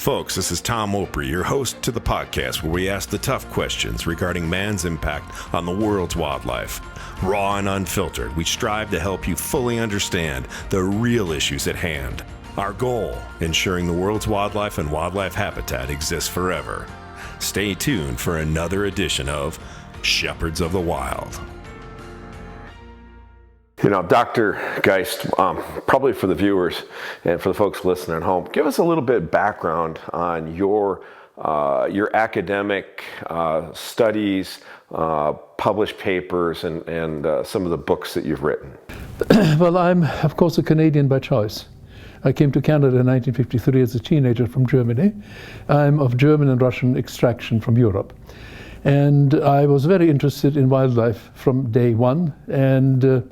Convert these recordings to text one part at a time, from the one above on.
Folks, this is Tom Opry, your host to the podcast where we ask the tough questions regarding man's impact on the world's wildlife. Raw and unfiltered, we strive to help you fully understand the real issues at hand. Our goal, ensuring the world's wildlife and wildlife habitat exists forever. Stay tuned for another edition of Shepherds of the Wild. You know, Dr. Geist, probably for the viewers and for the folks listening at home, give us a little bit of background on your academic studies, published papers, and some of the books that you've written. Well, I'm, of course, a Canadian by choice. I came to Canada in 1953 as a teenager from Germany. I'm of German and Russian extraction from Europe. And I was very interested in wildlife from day one. And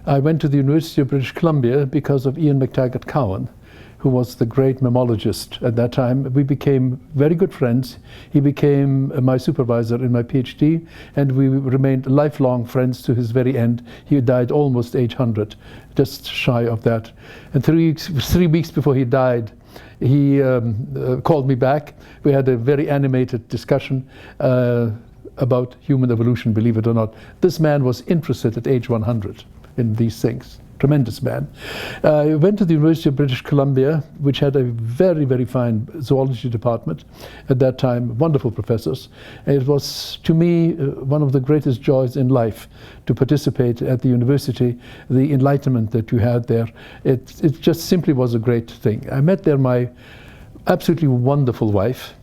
I went to the University of British Columbia because of Ian McTaggart Cowan, who was the great mammologist at that time. We became very good friends. He became my supervisor in my PhD, and we remained lifelong friends to his very end. He died almost age 100, just shy of that. And 3 weeks before he died, he called me back. We had a very animated discussion about human evolution, believe it or not. This man was interested at age 100 in these things. Tremendous man. I went to the University of British Columbia, which had a very, very fine zoology department at that time, wonderful professors. It was, to me, one of the greatest joys in life to participate at the university. The enlightenment that you had there, it just simply was a great thing. I met there my absolutely wonderful wife.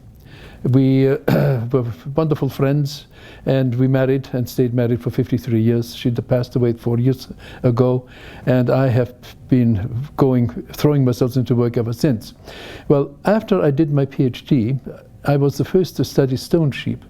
We were wonderful friends, and we married and stayed married for 53 years. She passed away 4 years ago, and I have been throwing myself into work ever since. Well, after I did my PhD, I was the first to study stone sheep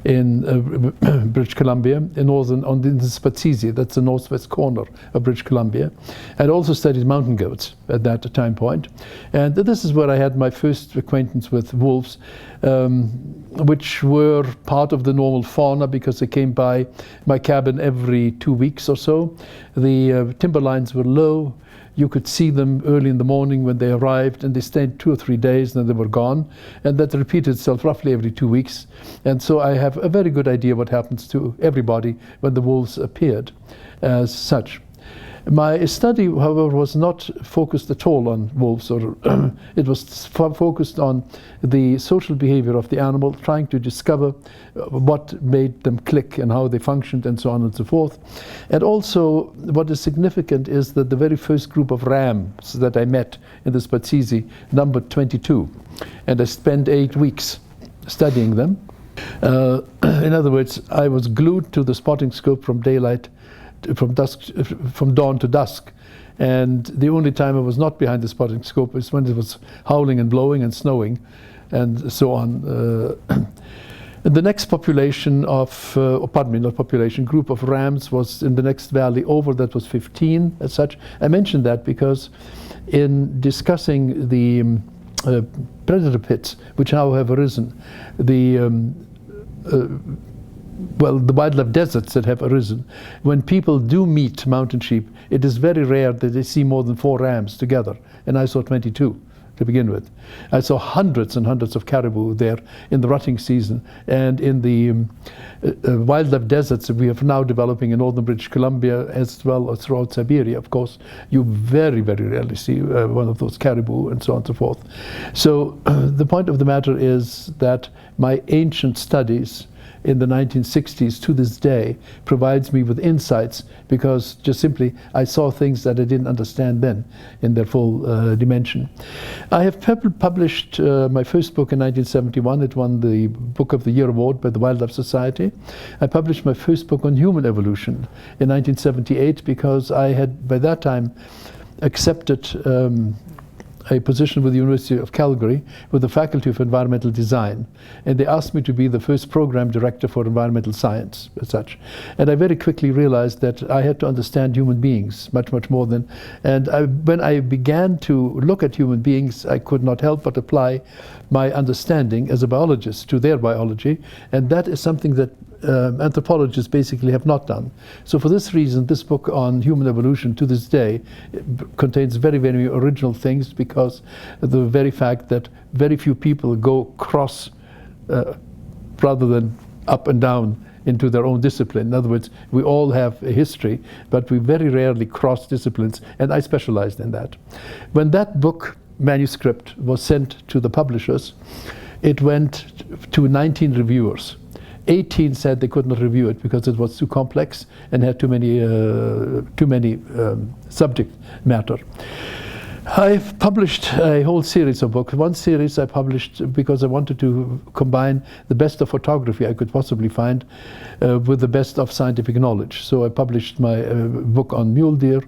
in British Columbia, on the Spatsizi, that's the northwest corner of British Columbia. I'd also studied mountain goats at that time point. And this is where I had my first acquaintance with wolves, which were part of the normal fauna because they came by my cabin every 2 weeks or so. The timberlines were low. You could see them early in the morning when they arrived, and they stayed 2 or 3 days, and then they were gone. And that repeated itself roughly every 2 weeks. And so I have a very good idea what happens to everybody when the wolves appeared as such. My study, however, was not focused at all on wolves, or it was focused on the social behavior of the animal, trying to discover what made them click and how they functioned and so on and so forth. And also, what is significant is that the very first group of rams that I met in the Spatsizi numbered 22, and I spent 8 weeks studying them. In other words, I was glued to the spotting scope from dawn to dusk, and the only time I was not behind the spotting scope is when it was howling and blowing and snowing and so on. The next population group of rams was in the next valley over. That was 15 as such. I mentioned that because in discussing the predator pits, which now have arisen, the wildlife deserts that have arisen, when people do meet mountain sheep, it is very rare that they see more than 4 rams together, and I saw 22 to begin with. I saw hundreds and hundreds of caribou there in the rutting season, and in the wildlife deserts that we are now developing in northern British Columbia as well as throughout Siberia, of course, you very, very rarely see one of those caribou and so on and so forth. So the point of the matter is that my ancient studies in the 1960s to this day provides me with insights, because just simply I saw things that I didn't understand then in their full dimension. I have published my first book in 1971. It won the Book of the Year award by the Wildlife Society. I published my first book on human evolution in 1978 because I had by that time accepted a position with the University of Calgary with the Faculty of Environmental Design, and they asked me to be the first program director for environmental science as such. And I very quickly realized that I had to understand human beings much, much more than, and when I began to look at human beings, I could not help but apply my understanding as a biologist to their biology, and that is something that anthropologists basically have not done. So for this reason, this book on human evolution to this day contains very, very original things, because of the very fact that very few people go cross rather than up and down into their own discipline. In other words, we all have a history, but we very rarely cross disciplines, and I specialized in that. When that book manuscript was sent to the publishers, it went to 19 reviewers. 18 said they could not review it because it was too complex and had too many subject matter. I've published a whole series of books. One series I published because I wanted to combine the best of photography I could possibly find with the best of scientific knowledge. So I published my book on mule deer,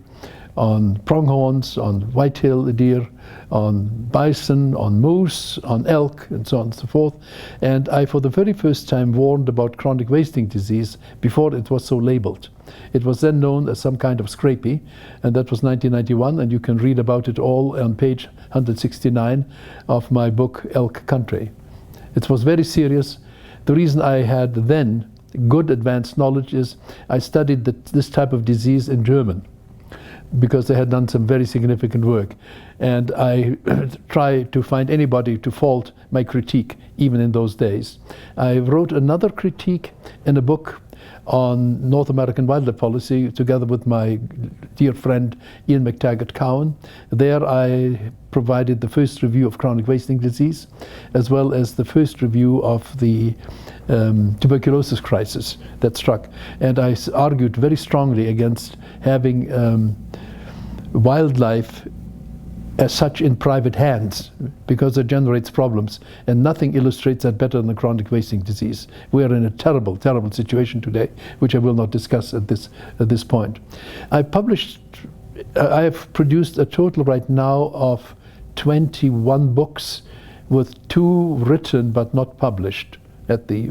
on pronghorns, on white-tailed deer, on bison, on moose, on elk, and so on and so forth. And I, for the very first time, warned about chronic wasting disease before it was so labeled. It was then known as some kind of scrapie, and that was 1991, and you can read about it all on page 169 of my book, Elk Country. It was very serious. The reason I had then good advanced knowledge is I studied this type of disease in German, because they had done some very significant work. And I try to find anybody to fault my critique, even in those days. I wrote another critique in a book on North American wildlife policy together with my dear friend Ian McTaggart-Cowan. There I provided the first review of chronic wasting disease, as well as the first review of the tuberculosis crisis that struck. And I argued very strongly against having wildlife as such in private hands, because it generates problems, and nothing illustrates that better than chronic wasting disease. We are in a terrible, terrible situation today, which I will not discuss at this point. I have produced a total right now of 21 books, with 2 written but not published at the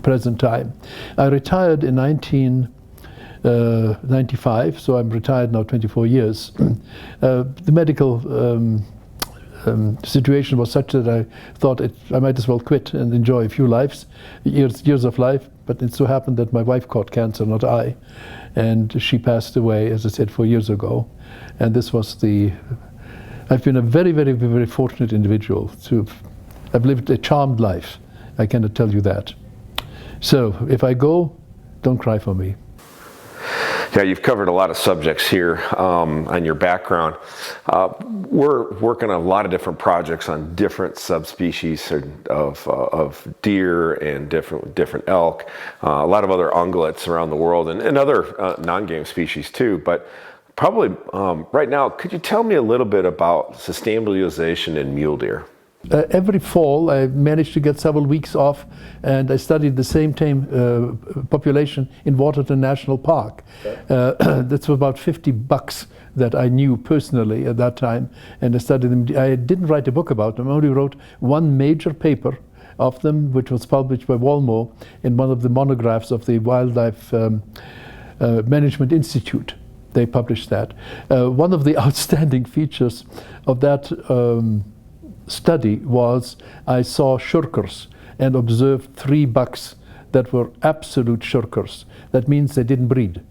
present time. I retired in 1995, so I'm retired now 24 years. The medical situation was such that I thought I might as well quit and enjoy a few years of life, but it so happened that my wife caught cancer, not I, and she passed away, as I said, 4 years ago. And this was I've been a very, very, very fortunate individual. I've lived a charmed life, I cannot tell you that. So if I go, don't cry for me. Yeah, you've covered a lot of subjects here on your background. We're working on a lot of different projects on different subspecies of deer and different elk, a lot of other ungulates around the world, and other non-game species too. But probably right now, could you tell me a little bit about sustainable utilization in mule deer? Every fall, I managed to get several weeks off, and I studied the same population in Waterton National Park. That's about 50 bucks that I knew personally at that time, and I studied them. I didn't write a book about them. I only wrote one major paper of them, which was published by Walmore in one of the monographs of the Wildlife Management Institute. They published that. One of the outstanding features of that study was I saw shirkers and observed 3 bucks that were absolute shirkers. That means they didn't breed.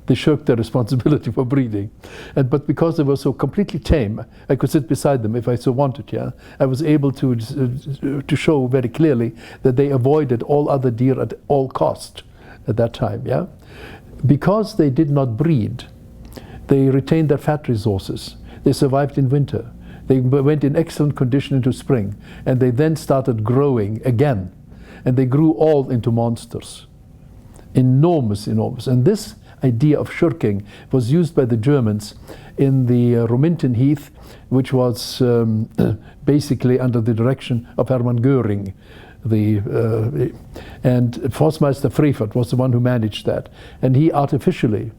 They shirked their responsibility for breeding. But because they were so completely tame, I could sit beside them if I so wanted. Yeah, I was able to show very clearly that they avoided all other deer at all cost at that time. Yeah, because they did not breed, they retained their fat resources. They survived in winter. They went in excellent condition into spring, and they then started growing again, and they grew all into monsters. Enormous, enormous. And this idea of shirking was used by the Germans in the Rominton Heath, which was basically under the direction of Hermann Göring. And Forstmeister Frevert was the one who managed that. And he artificially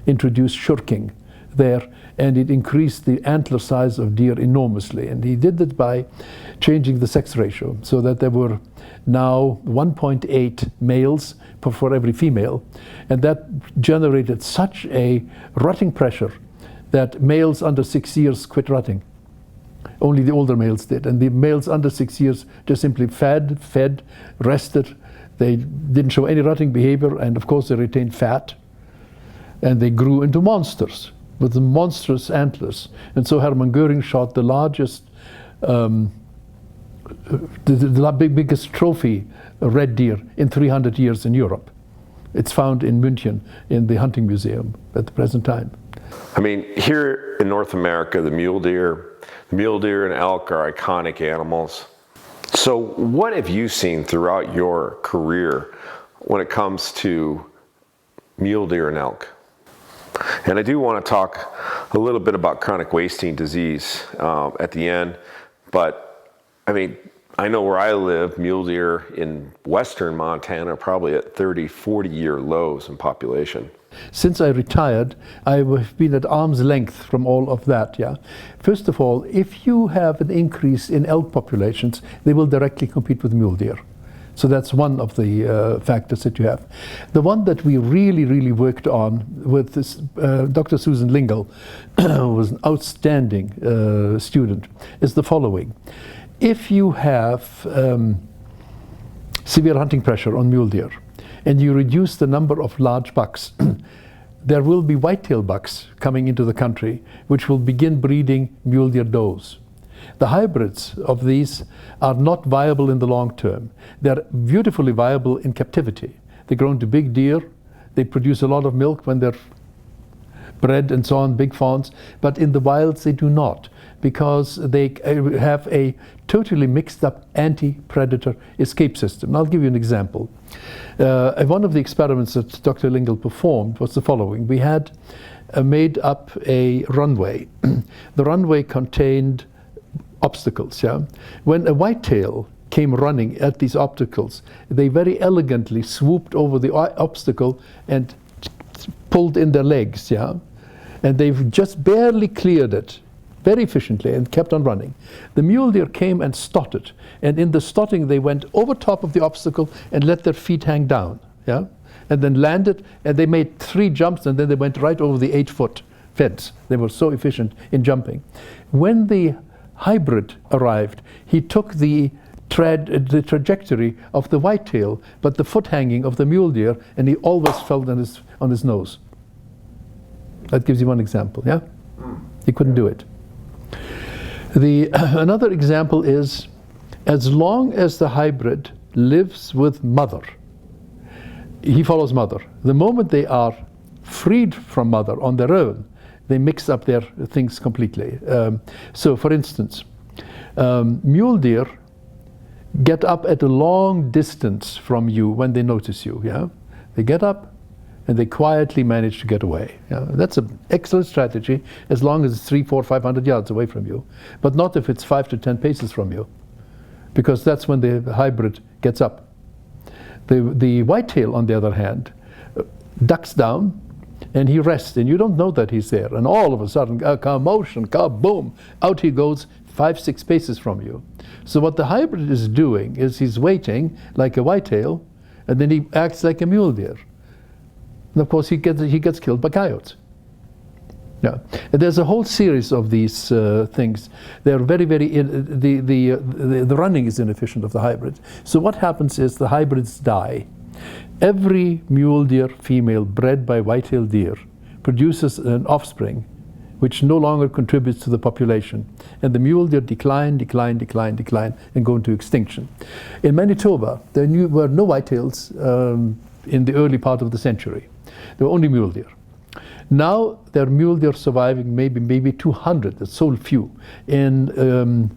introduced shirking there, and it increased the antler size of deer enormously. And he did it by changing the sex ratio, so that there were now 1.8 males for every female, and that generated such a rutting pressure that males under 6 years quit rutting. Only the older males did, and the males under 6 years just simply fed, rested. They didn't show any rutting behavior, and of course they retained fat, and they grew into monsters with monstrous antlers. And so Hermann Göring shot the largest, biggest trophy red deer in 300 years in Europe. It's found in München in the hunting museum at the present time. I mean, here in North America, the mule deer and elk are iconic animals. So what have you seen throughout your career when it comes to mule deer and elk? And I do want to talk a little bit about chronic wasting disease at the end, but I mean, I know where I live, mule deer in western Montana are probably at 30, 40-year lows in population. Since I retired, I have been at arm's length from all of that. Yeah. First of all, if you have an increase in elk populations, they will directly compete with mule deer. So that's one of the factors that you have. The one that we really worked on with this, Dr. Susan Lingle, who was an outstanding student, is the following. If you have severe hunting pressure on mule deer, and you reduce the number of large bucks, there will be whitetail bucks coming into the country, which will begin breeding mule deer does. The hybrids of these are not viable in the long term. They're beautifully viable in captivity. They grow into big deer. They produce a lot of milk when they're bred and so on, big fawns. But in the wilds, they do not, because they have a totally mixed up anti-predator escape system. And I'll give you an example. One of the experiments that Dr. Lingle performed was the following. We had made up a runway. The runway contained obstacles. Yeah? When a whitetail came running at these obstacles, they very elegantly swooped over the obstacle and pulled in their legs. Yeah? And they've just barely cleared it very efficiently and kept on running. The mule deer came and stotted, and in the stotting they went over top of the obstacle and let their feet hang down, yeah, and then landed, and they made 3 jumps, and then they went right over the 8-foot fence. They were so efficient in jumping. When the hybrid arrived, he took the trajectory of the whitetail, but the foot hanging of the mule deer, and he always fell on his nose. That gives you one example, yeah? He couldn't do it. Another example is, as long as the hybrid lives with mother, he follows mother. The moment they are freed from mother on their own, they mix up their things completely. So for instance, mule deer get up at a long distance from you when they notice you. Yeah, they get up and they quietly manage to get away. Yeah, that's an excellent strategy as long as it's 300, 400, 500 yards away from you, but not if it's 5 to 10 paces from you, because that's when the hybrid gets up. The whitetail, on the other hand, ducks down and he rests, and you don't know that he's there, and all of a sudden, a commotion, kaboom, out he goes 5, 6 paces from you. So what the hybrid is doing is he's waiting like a whitetail, and then he acts like a mule deer. And of course he gets killed by coyotes. Yeah, and there's a whole series of these things. They're the running is inefficient of the hybrid. So what happens is the hybrids die. Every mule deer female bred by whitetail deer produces an offspring which no longer contributes to the population, and the mule deer decline, and go into extinction. In Manitoba, there were no whitetails in the early part of the century. There were only mule deer. Now there are mule deer surviving, maybe 200, that's so few, in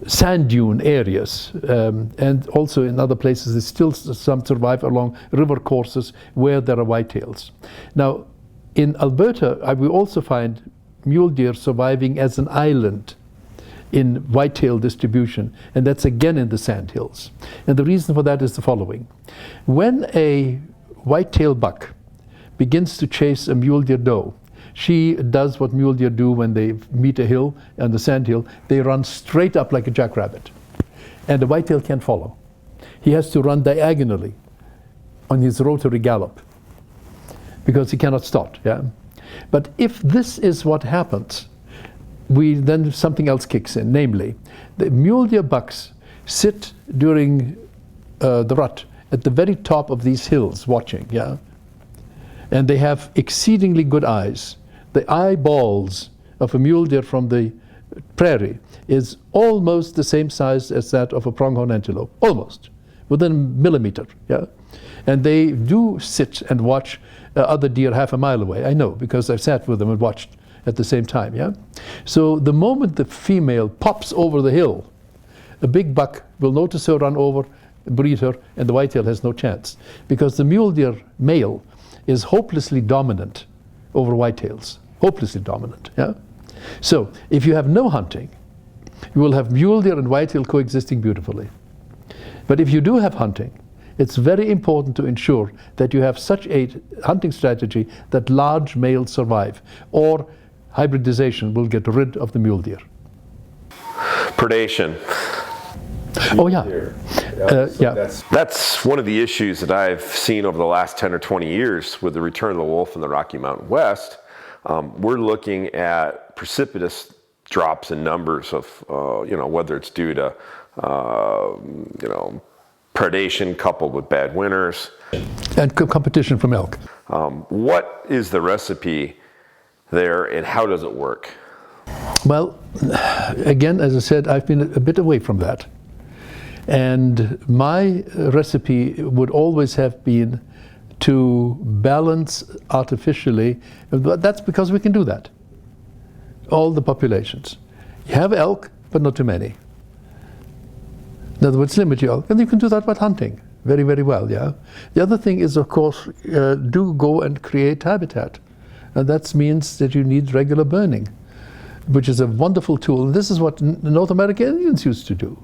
sand dune areas, and also in other places. There's still some survive along river courses where there are whitetails. Now in Alberta, we also find mule deer surviving as an island in whitetail distribution, and that's again in the sand hills. And the reason for that is the following. When a whitetail buck begins to chase a mule deer doe, she does what mule deer do when they meet a hill, on the sand hill. They run straight up like a jackrabbit, and the whitetail can't follow. He has to run diagonally on his rotary gallop because he cannot stop. Yeah? But if this is what happens, then something else kicks in, namely, the mule deer bucks sit during the rut at the very top of these hills watching, yeah? And they have exceedingly good eyes. The eyeballs of a mule deer from the prairie is almost the same size as that of a pronghorn antelope, almost, within a millimeter, yeah? And they do sit and watch other deer half a mile away. I know, because I've sat with them and watched at the same time, yeah? So the moment the female pops over the hill, a big buck will notice her, run over, breed her, and the whitetail has no chance. Because the mule deer male is hopelessly dominant over whitetails, hopelessly dominant, yeah? So if you have no hunting, you will have mule deer and whitetail coexisting beautifully. But if you do have hunting, it's very important to ensure that you have such a hunting strategy that large males survive, or hybridization will get rid of the mule deer. Predation. Oh yeah. Yeah. That's one of the issues that I've seen over the last 10 or 20 years with the return of the wolf in the Rocky Mountain West. We're looking at precipitous drops in numbers of, whether it's due to, predation coupled with bad winters. And competition from elk. What is the recipe there, and how does it work? Well, again, as I said, I've been a bit away from that. And my recipe would always have been to balance artificially. That's because we can do that. All the populations. You have elk, but not too many. In other words, limit your elk. And you can do that by hunting very, very well, yeah? The other thing is, of course, do go and create habitat. And that means that you need regular burning, which is a wonderful tool. And this is what North American Indians used to do.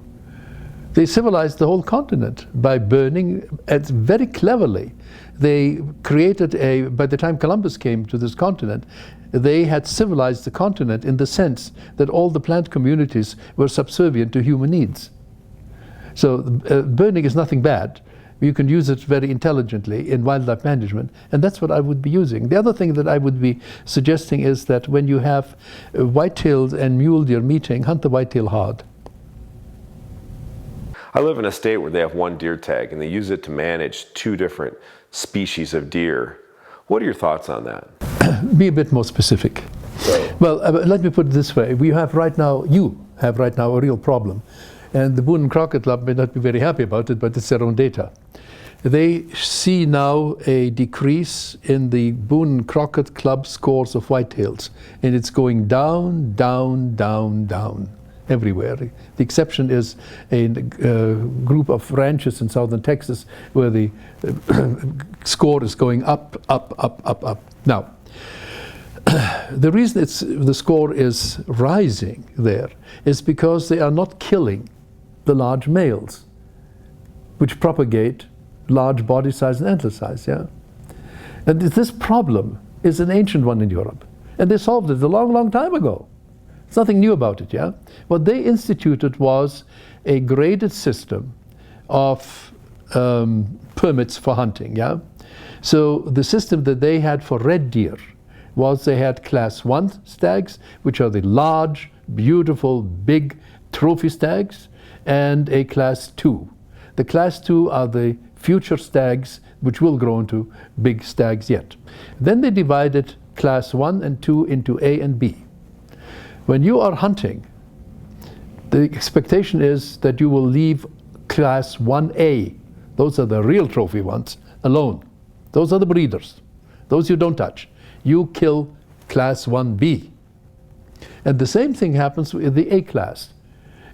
They civilized the whole continent by burning, and very cleverly. They created by the time Columbus came to this continent, they had civilized the continent in the sense that all the plant communities were subservient to human needs. So burning is nothing bad. You can use it very intelligently in wildlife management, and that's what I would be using. The other thing that I would be suggesting is that when you have whitetails and mule deer meeting, hunt the whitetail hard. I live in a state where they have one deer tag, and they use it to manage 2 different species of deer. What are your thoughts on that? Be a bit more specific. Well, let me put it this way. You have right now a real problem. And the Boone and Crockett Club may not be very happy about it, but it's their own data. They see now a decrease in the Boone and Crockett Club scores of whitetails. And it's going down, down, down, down, everywhere. The exception is a group of ranches in southern Texas where the score is going up, up, up, up, up. Now, the reason the score is rising there is because they are not killing the large males, which propagate large body size and antler size, yeah? And this problem is an ancient one in Europe. And they solved it a long, long time ago. There's nothing new about it, yeah? What they instituted was a graded system of permits for hunting, yeah? So the system that they had for red deer was they had class 1 stags, which are the large, beautiful, big trophy stags, and a class 2. The class 2 are the future stags, which will grow into big stags yet. Then they divided class 1 and 2 into A and B. When you are hunting, the expectation is that you will leave class 1A, those are the real trophy ones, alone. Those are the breeders. Those you don't touch. You kill class 1B. And the same thing happens with the A class.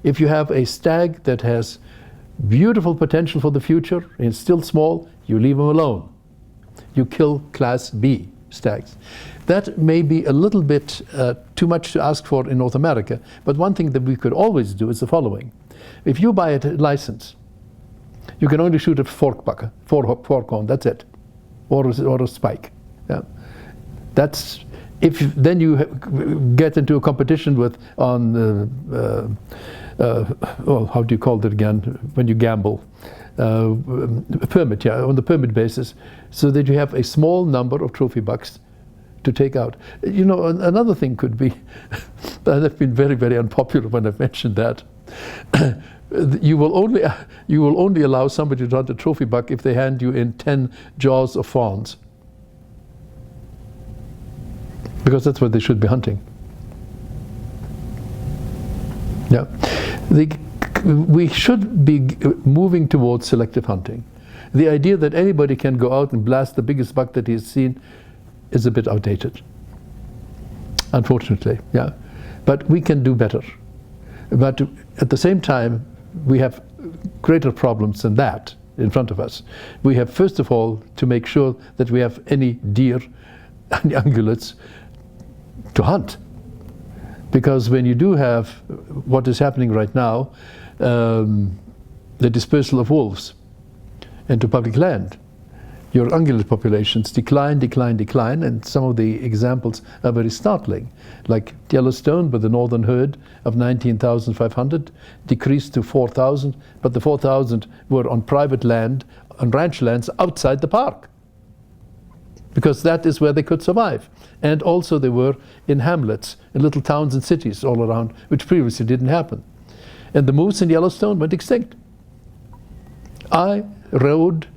If you have a stag that has beautiful potential for the future and is still small, you leave him alone. You kill class B stags. That may be a little bit too much to ask for in North America, but one thing that we could always do is the following. If you buy a license, you can only shoot a fork horn, that's it, or a spike. Yeah. That's if then you get into a competition with how do you call it again when you gamble? Permit, yeah, on the permit basis, so that you have a small number of trophy bucks to take out. You know, another thing could be, and I've been very, very unpopular when I've mentioned that. you will only allow somebody to hunt a trophy buck if they hand you in 10 jaws of fawns, because that's what they should be hunting. Yeah, we should be moving towards selective hunting. The idea that anybody can go out and blast the biggest buck that he's seen is a bit outdated, unfortunately. Yeah, but we can do better. But at the same time, we have greater problems than that in front of us. We have, first of all, to make sure that we have any deer and ungulates to hunt. Because when you do have what is happening right now, the dispersal of wolves into public land, your ungulate populations decline, and some of the examples are very startling. Like Yellowstone, with the northern herd of 19,500 decreased to 4,000, but the 4,000 were on private land, on ranch lands outside the park, because that is where they could survive. And also they were in hamlets, in little towns and cities all around, which previously didn't happen. And the moose in Yellowstone went extinct. I rode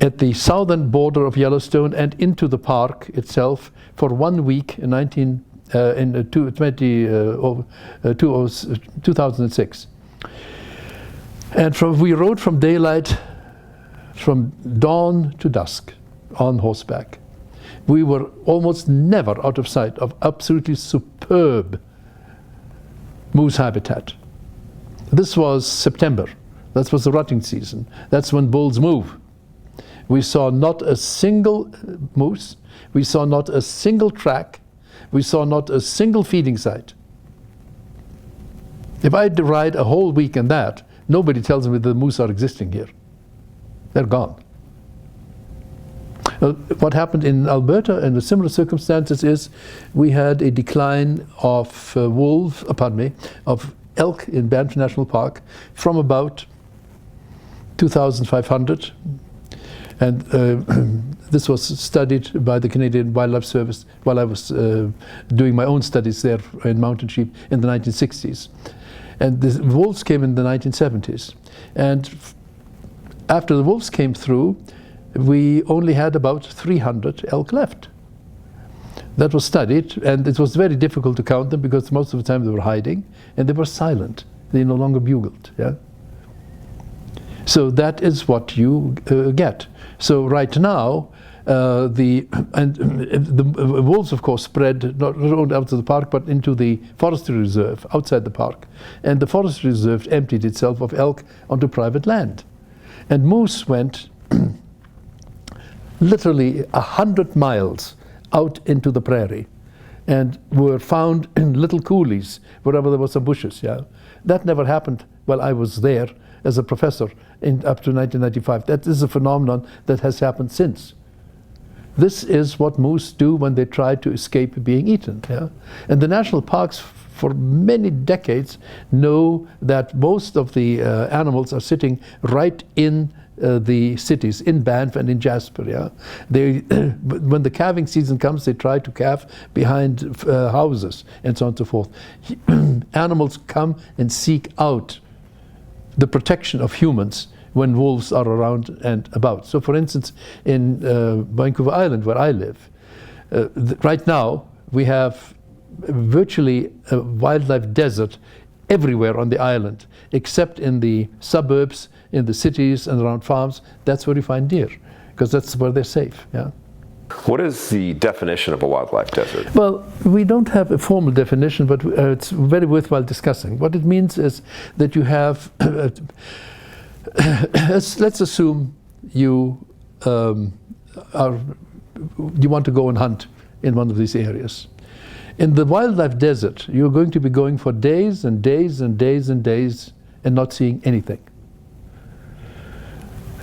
at the southern border of Yellowstone and into the park itself for 1 week in 2006. And we rode from daylight, from dawn to dusk, on horseback. We were almost never out of sight of absolutely superb moose habitat. This was September. That was the rutting season. That's when bulls move. We saw not a single moose. We saw not a single track. We saw not a single feeding site. If I ride a whole week in that, nobody tells me the moose are existing here. They're gone. What happened in Alberta in the similar circumstances is we had a decline of of elk in Banff National Park from about 2,500, and this was studied by the Canadian Wildlife Service while I was doing my own studies there in mountain sheep in the 1960s. And the wolves came in the 1970s. And after the wolves came through, we only had about 300 elk left. That was studied, and it was very difficult to count them because most of the time they were hiding and they were silent. They no longer bugled. Yeah. So that is what you get. So right now, the wolves, of course, spread not only out to the park but into the forestry reserve outside the park, and the forestry reserve emptied itself of elk onto private land, and moose went literally 100 miles out into the prairie and were found in little coulees wherever there were some bushes. Yeah, that never happened while I was there as a professor up to 1995. That is a phenomenon that has happened since. This is what moose do when they try to escape being eaten. Yeah? And the national parks for many decades know that most of the animals are sitting right in the cities, in Banff and in Jasper. Yeah? When the calving season comes, they try to calve behind houses and so on and so forth. Animals come and seek out the protection of humans when wolves are around and about. So for instance, in Vancouver Island, where I live, right now we have virtually a wildlife desert everywhere on the island, except in the suburbs, in the cities and around farms. That's where you find deer, because that's where they're safe. Yeah. What is the definition of a wildlife desert? Well, we don't have a formal definition, but it's very worthwhile discussing. What it means is that you have, let's assume you want to go and hunt in one of these areas. In the wildlife desert, you're going to be going for days and days and days and days and not seeing anything.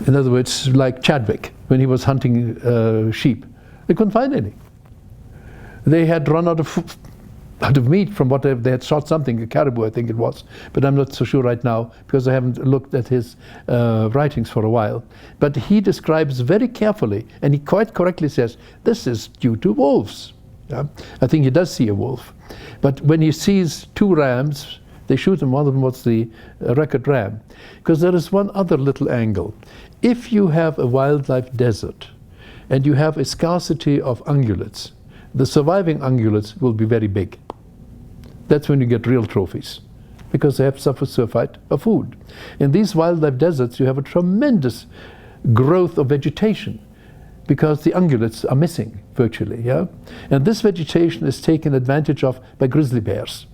In other words, like Chadwick, when he was hunting sheep, they couldn't find any. They had run out of meat from what they had shot something, a caribou I think it was, but I'm not so sure right now because I haven't looked at his writings for a while. But he describes very carefully, and he quite correctly says, this is due to wolves. Yeah? I think he does see a wolf. But when he sees two rams, They shoot them. One of them was the record ram. Because there is one other little angle. If you have a wildlife desert and you have a scarcity of ungulates, the surviving ungulates will be very big. That's when you get real trophies, because they have suffered surfeit of food. In these wildlife deserts, you have a tremendous growth of vegetation, because the ungulates are missing virtually, yeah? And this vegetation is taken advantage of by grizzly bears.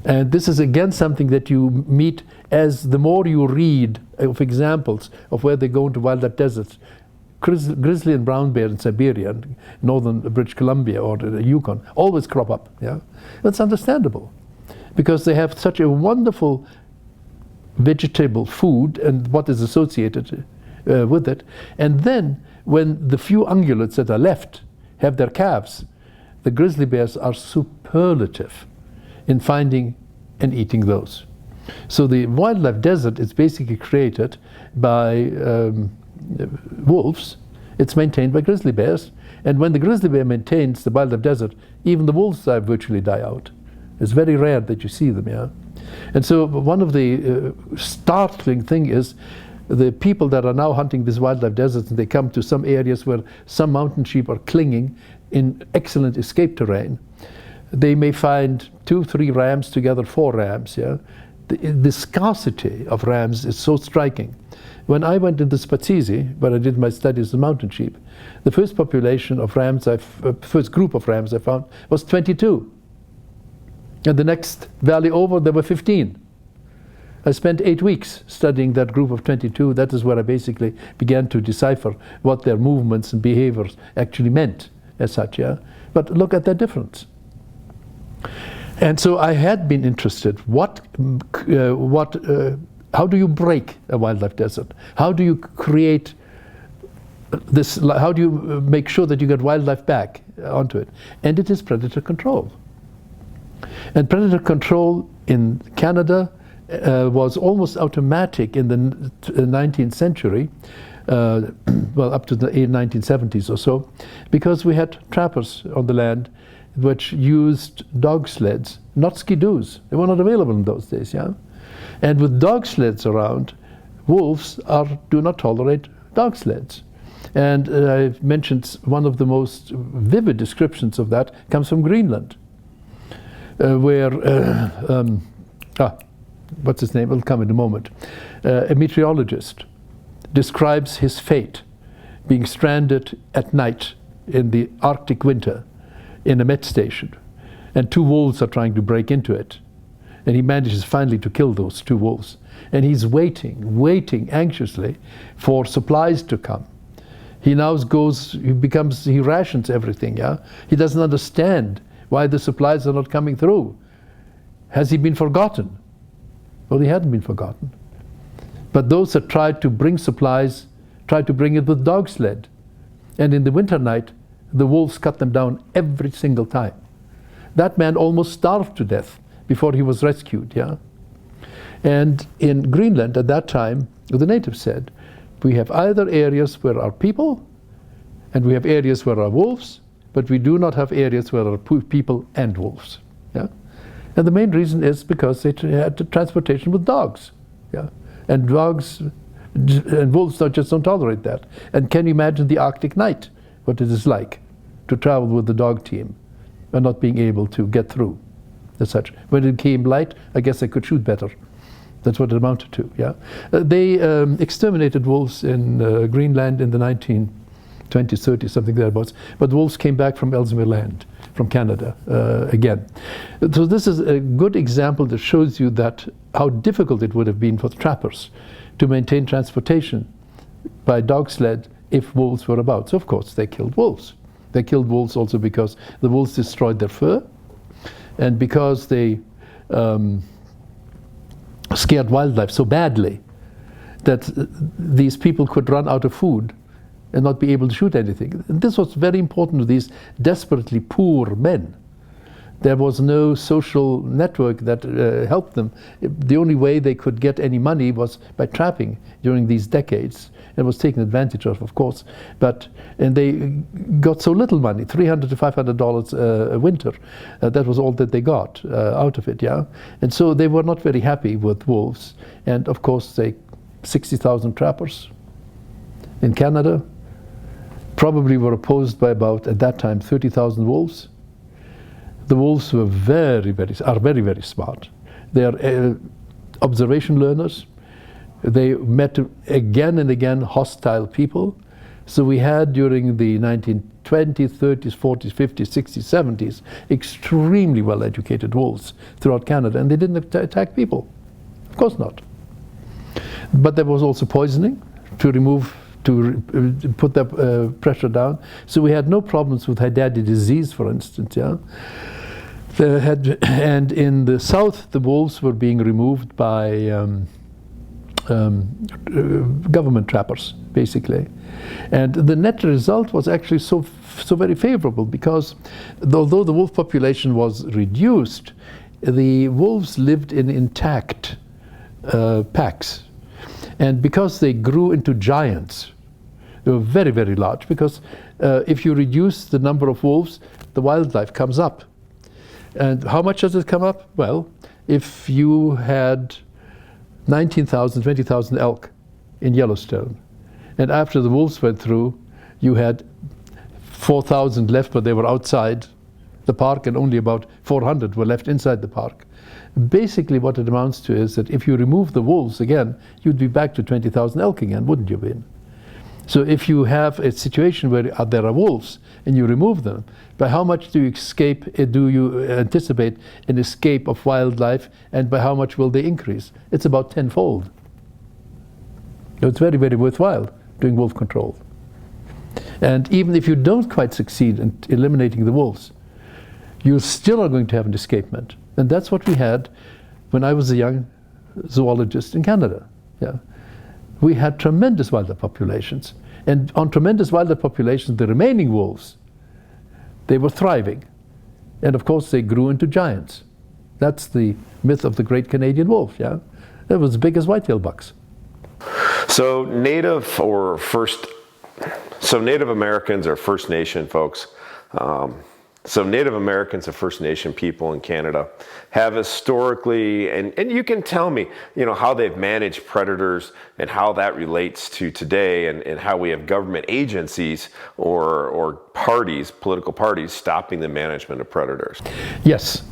And this is again something that you meet as the more you read of examples of where they go into wildlife deserts. Grizzly and brown bear in Siberia and northern British Columbia or the Yukon always crop up, yeah? That's understandable, because they have such a wonderful vegetable food and what is associated with it. And then when the few ungulates that are left have their calves, the grizzly bears are superlative in finding and eating those. So the wildlife desert is basically created by wolves. It's maintained by grizzly bears. And when the grizzly bear maintains the wildlife desert, even the wolves virtually die out. It's very rare that you see them, yeah? And so one of the startling thing is the people that are now hunting these wildlife deserts, and they come to some areas where some mountain sheep are clinging in excellent escape terrain. They may find 2, 3 rams together, 4 rams, yeah? The scarcity of rams is so striking. When I went into Spazizi, where I did my studies on mountain sheep, the first population of rams, first group of rams I found was 22. And the next valley over, there were 15. I spent 8 weeks studying that group of 22. That is where I basically began to decipher what their movements and behaviors actually meant as such, yeah? But look at that difference. And so I had been interested, how do you break a wildlife desert? How do you create this, how do you make sure that you get wildlife back onto it? And it is predator control. And predator control in Canada was almost automatic in the 19th century, well, up to the 1970s or so, because we had trappers on the land which used dog sleds, not skidoos. They were not available in those days, yeah? And with dog sleds around, wolves do not tolerate dog sleds. And I've mentioned one of the most vivid descriptions of that comes from Greenland, where, what's his name? It'll come in a moment. A meteorologist describes his fate being stranded at night in the Arctic winter in a Met station, and 2 wolves are trying to break into it. And he manages finally to kill those 2 wolves. And he's waiting anxiously for supplies to come. He now he rations everything, yeah? He doesn't understand why the supplies are not coming through. Has he been forgotten? Well, he hadn't been forgotten. But those that tried to bring supplies, tried to bring it with dog sled. And in the winter night, the wolves cut them down every single time. That man almost starved to death before he was rescued, yeah? And in Greenland at that time, the natives said, we have either areas where are people, and we have areas where are wolves, but we do not have areas where are people and wolves, yeah? And the main reason is because they had transportation with dogs, yeah? And dogs and wolves just don't tolerate that. And can you imagine the Arctic night, what it is like to travel with the dog team and not being able to get through as such. When it came light, I guess I could shoot better. That's what it amounted to, yeah. They exterminated wolves in Greenland in the 1920s, 30s, something thereabouts. But wolves came back from Ellesmere Land, from Canada, again. So this is a good example that shows you that how difficult it would have been for the trappers to maintain transportation by dog sled if wolves were about. So of course they killed wolves. They killed wolves also because the wolves destroyed their fur, and because they scared wildlife so badly that these people could run out of food and not be able to shoot anything. And this was very important to these desperately poor men, There was no social network that helped them. The only way they could get any money was by trapping during these decades. It was taken advantage of course, and they got so little money, $300 to $500 a winter. That was all that they got out of it, yeah. And so they were not very happy with wolves. And of course, 60,000 trappers in Canada probably were opposed by about, at that time, 30,000 wolves. The wolves were very, very smart. They are observation learners. They met again and again hostile people. So we had during the 1920s, 30s, 40s, 50s, 60s, 70s, extremely well-educated wolves throughout Canada, and they didn't attack people. Of course not. But there was also poisoning to put the pressure down. So we had no problems with Haddadi disease, for instance, yeah. And in the south, the wolves were being removed by government trappers, basically. And the net result was actually so very favorable, because although the wolf population was reduced, the wolves lived in intact packs. And because they grew into giants, they were very, very large, because if you reduce the number of wolves, the wildlife comes up. And how much does it come up? Well, if you had 19,000, 20,000 elk in Yellowstone, and after the wolves went through, you had 4,000 left, but they were outside the park, and only about 400 were left inside the park. Basically what it amounts to is that if you remove the wolves again, you'd be back to 20,000 elk again, wouldn't you, Ben? So if you have a situation where there are wolves and you remove them, by how much do you anticipate an escape of wildlife, and by how much will they increase? It's about tenfold. So it's very, very worthwhile doing wolf control. And even if you don't quite succeed in eliminating the wolves, you still are going to have an escapement. And that's what we had when I was a young zoologist in Canada. Yeah. We had tremendous wildlife populations. And on tremendous wildlife populations, the remaining wolves, they were thriving. And of course, they grew into giants. That's the myth of the great Canadian wolf, yeah? It was as big as whitetail bucks. So Native Americans are First Nation folks. So Native Americans and First Nation people in Canada have historically, and you can tell me, how they've managed predators and how that relates to today, and how we have government agencies or parties, political parties, stopping the management of predators. Yes.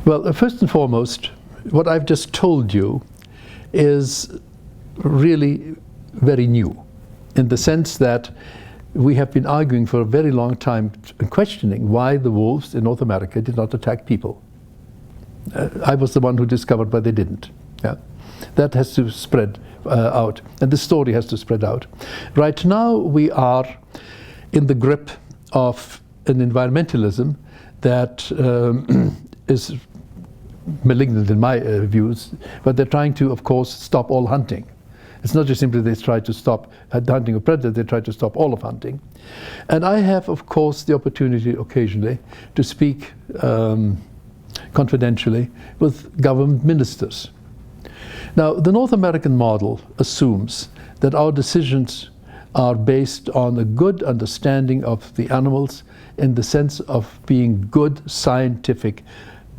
Well, first and foremost, what I've just told you is really very new, in the sense that we have been arguing for a very long time and questioning why the wolves in North America did not attack people. I was the one who discovered why they didn't. Yeah. That has to spread out, and the story has to spread out. Right now we are in the grip of an environmentalism that is malignant in my views, but they're trying to, of course, stop all hunting. It's not just simply they try to stop hunting of predators, they try to stop all of hunting. And I have, of course, the opportunity occasionally to speak confidentially with government ministers. Now, the North American model assumes that our decisions are based on a good understanding of the animals, in the sense of being good scientific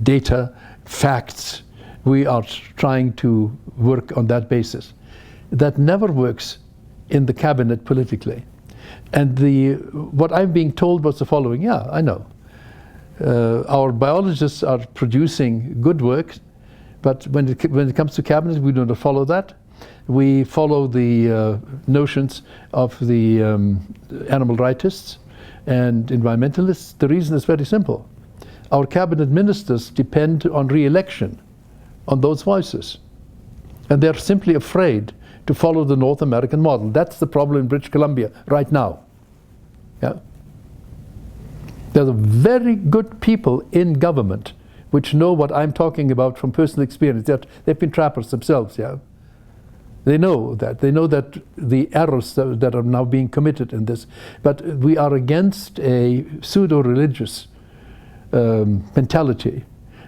data, facts. We are trying to work on that basis. That never works in the cabinet politically. And what I'm being told was the following: yeah, I know. Our biologists are producing good work, but when it comes to cabinet, we don't follow that. We follow the notions of the animal rightists and environmentalists. The reason is very simple. Our cabinet ministers depend on re-election, on those voices. And they're simply afraid to follow the North American model. That's the problem in British Columbia right now. Yeah. There are very good people in government which know what I'm talking about from personal experience. They've been trappers themselves, yeah. They know that. They know that the errors that are now being committed in this. But we are against a pseudo-religious mentality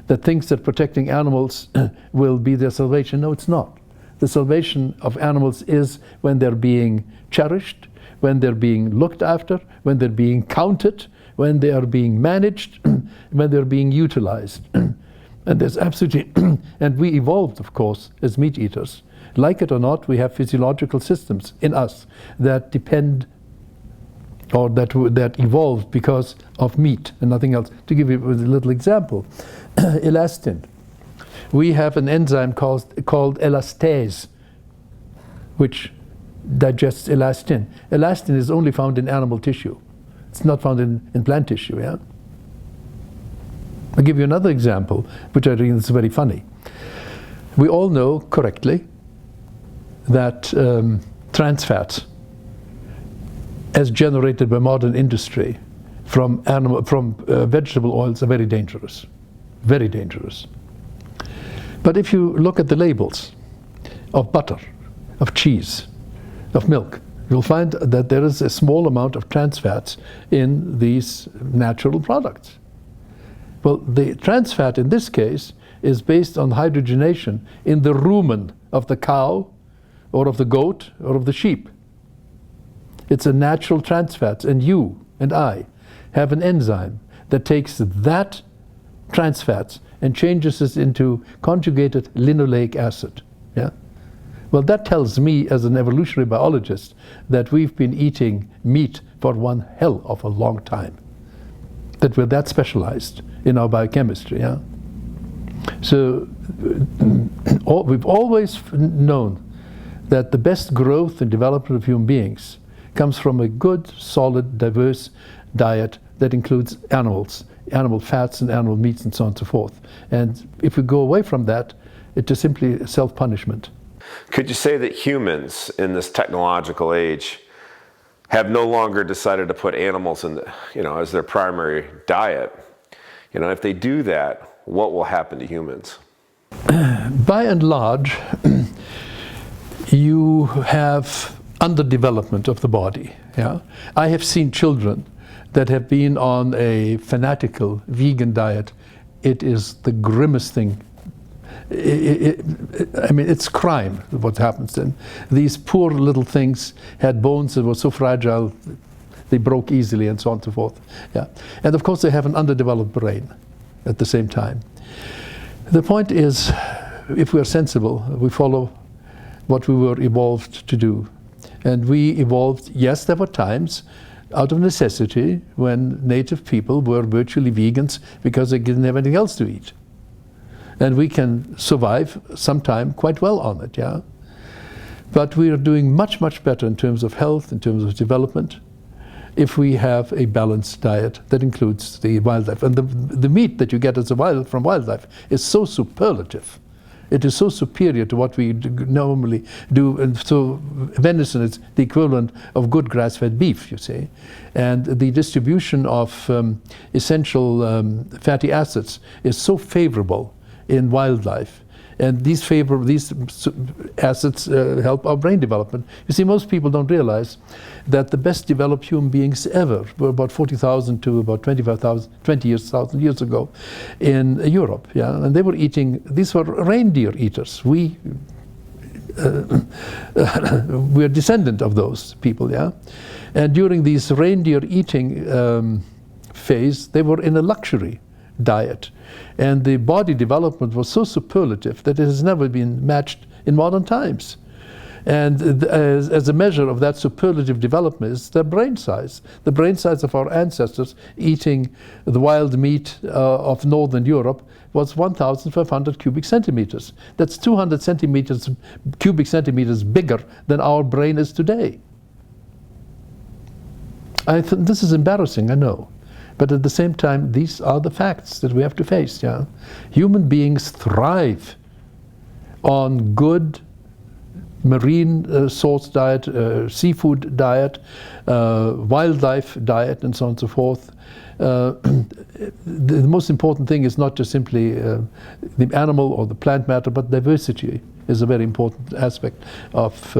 that thinks that protecting animals will be their salvation. No, it's not. The salvation of animals is when they're being cherished, when they're being looked after, when they're being counted, when they are being managed, when they're being utilized. And there's absolutely, and we evolved, of course, as meat eaters. Like it or not, we have physiological systems in us that depend, or that evolved because of meat and nothing else. To give you a little example, elastin. We have an enzyme called elastase, which digests elastin. Elastin is only found in animal tissue. It's not found in plant tissue, yeah? I'll give you another example, which I think is very funny. We all know correctly that trans fats, as generated by modern industry from vegetable oils, are very dangerous. Very dangerous. But if you look at the labels of butter, of cheese, of milk, you'll find that there is a small amount of trans fats in these natural products. Well, the trans fat in this case is based on hydrogenation in the rumen of the cow or of the goat or of the sheep. It's a natural trans fat, and you and I have an enzyme that takes that trans fats and changes it into conjugated linoleic acid. Yeah? Well, that tells me, as an evolutionary biologist, that we've been eating meat for one hell of a long time. That we're that specialized in our biochemistry. Yeah? So we've always known that the best growth and development of human beings comes from a good, solid, diverse diet that includes animals, animal fats and animal meats and so on and so forth. And if we go away from that, it's just simply self-punishment. Could you say that humans in this technological age have no longer decided to put animals in as their primary diet? If they do that, what will happen to humans? By and large, you have underdevelopment of the body. Yeah? I have seen children that have been on a fanatical vegan diet. It is the grimmest thing. I mean, it's crime what happens then. These poor little things had bones that were so fragile they broke easily and so on and so forth. Yeah. And of course they have an underdeveloped brain at the same time. The point is, if we are sensible, we follow what we were evolved to do. And we evolved, yes, there were times out of necessity when native people were virtually vegans because they didn't have anything else to eat. And we can survive sometime quite well on it, yeah? But we are doing much, much better in terms of health, in terms of development, if we have a balanced diet that includes the wildlife. And the meat that you get from wildlife is so superlative. It is so superior to what we normally do. And so venison is the equivalent of good grass-fed beef, you see. And the distribution of essential fatty acids is so favorable in wildlife. And these acids help our brain development. You see, most people don't realize that the best developed human beings ever were about 40,000 to about 20 years ago in Europe. Yeah? And they were eating, these were reindeer eaters. We're descendant of those people. Yeah? And during these reindeer eating phase, they were in a luxury diet. And the body development was so superlative that it has never been matched in modern times. And as a measure of that superlative development is their brain size. The brain size of our ancestors eating the wild meat of Northern Europe was 1,500 cubic centimeters. That's 200 cubic centimeters bigger than our brain is today. This is embarrassing, I know. But at the same time, these are the facts that we have to face. Yeah? Human beings thrive on good marine source diet, seafood diet, wildlife diet, and so on and so forth. The most important thing is not just simply the animal or the plant matter, but diversity is a very important aspect of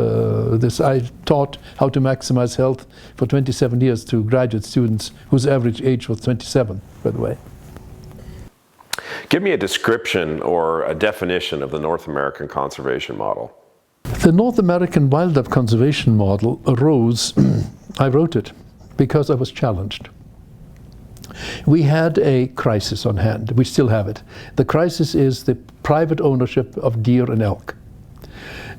this. I taught how to maximize health for 27 years to graduate students whose average age was 27, by the way. Give me a description or a definition of the North American conservation model. The North American wildlife conservation model arose, I wrote it because I was challenged. We had a crisis on hand. We still have it. The crisis is the private ownership of deer and elk.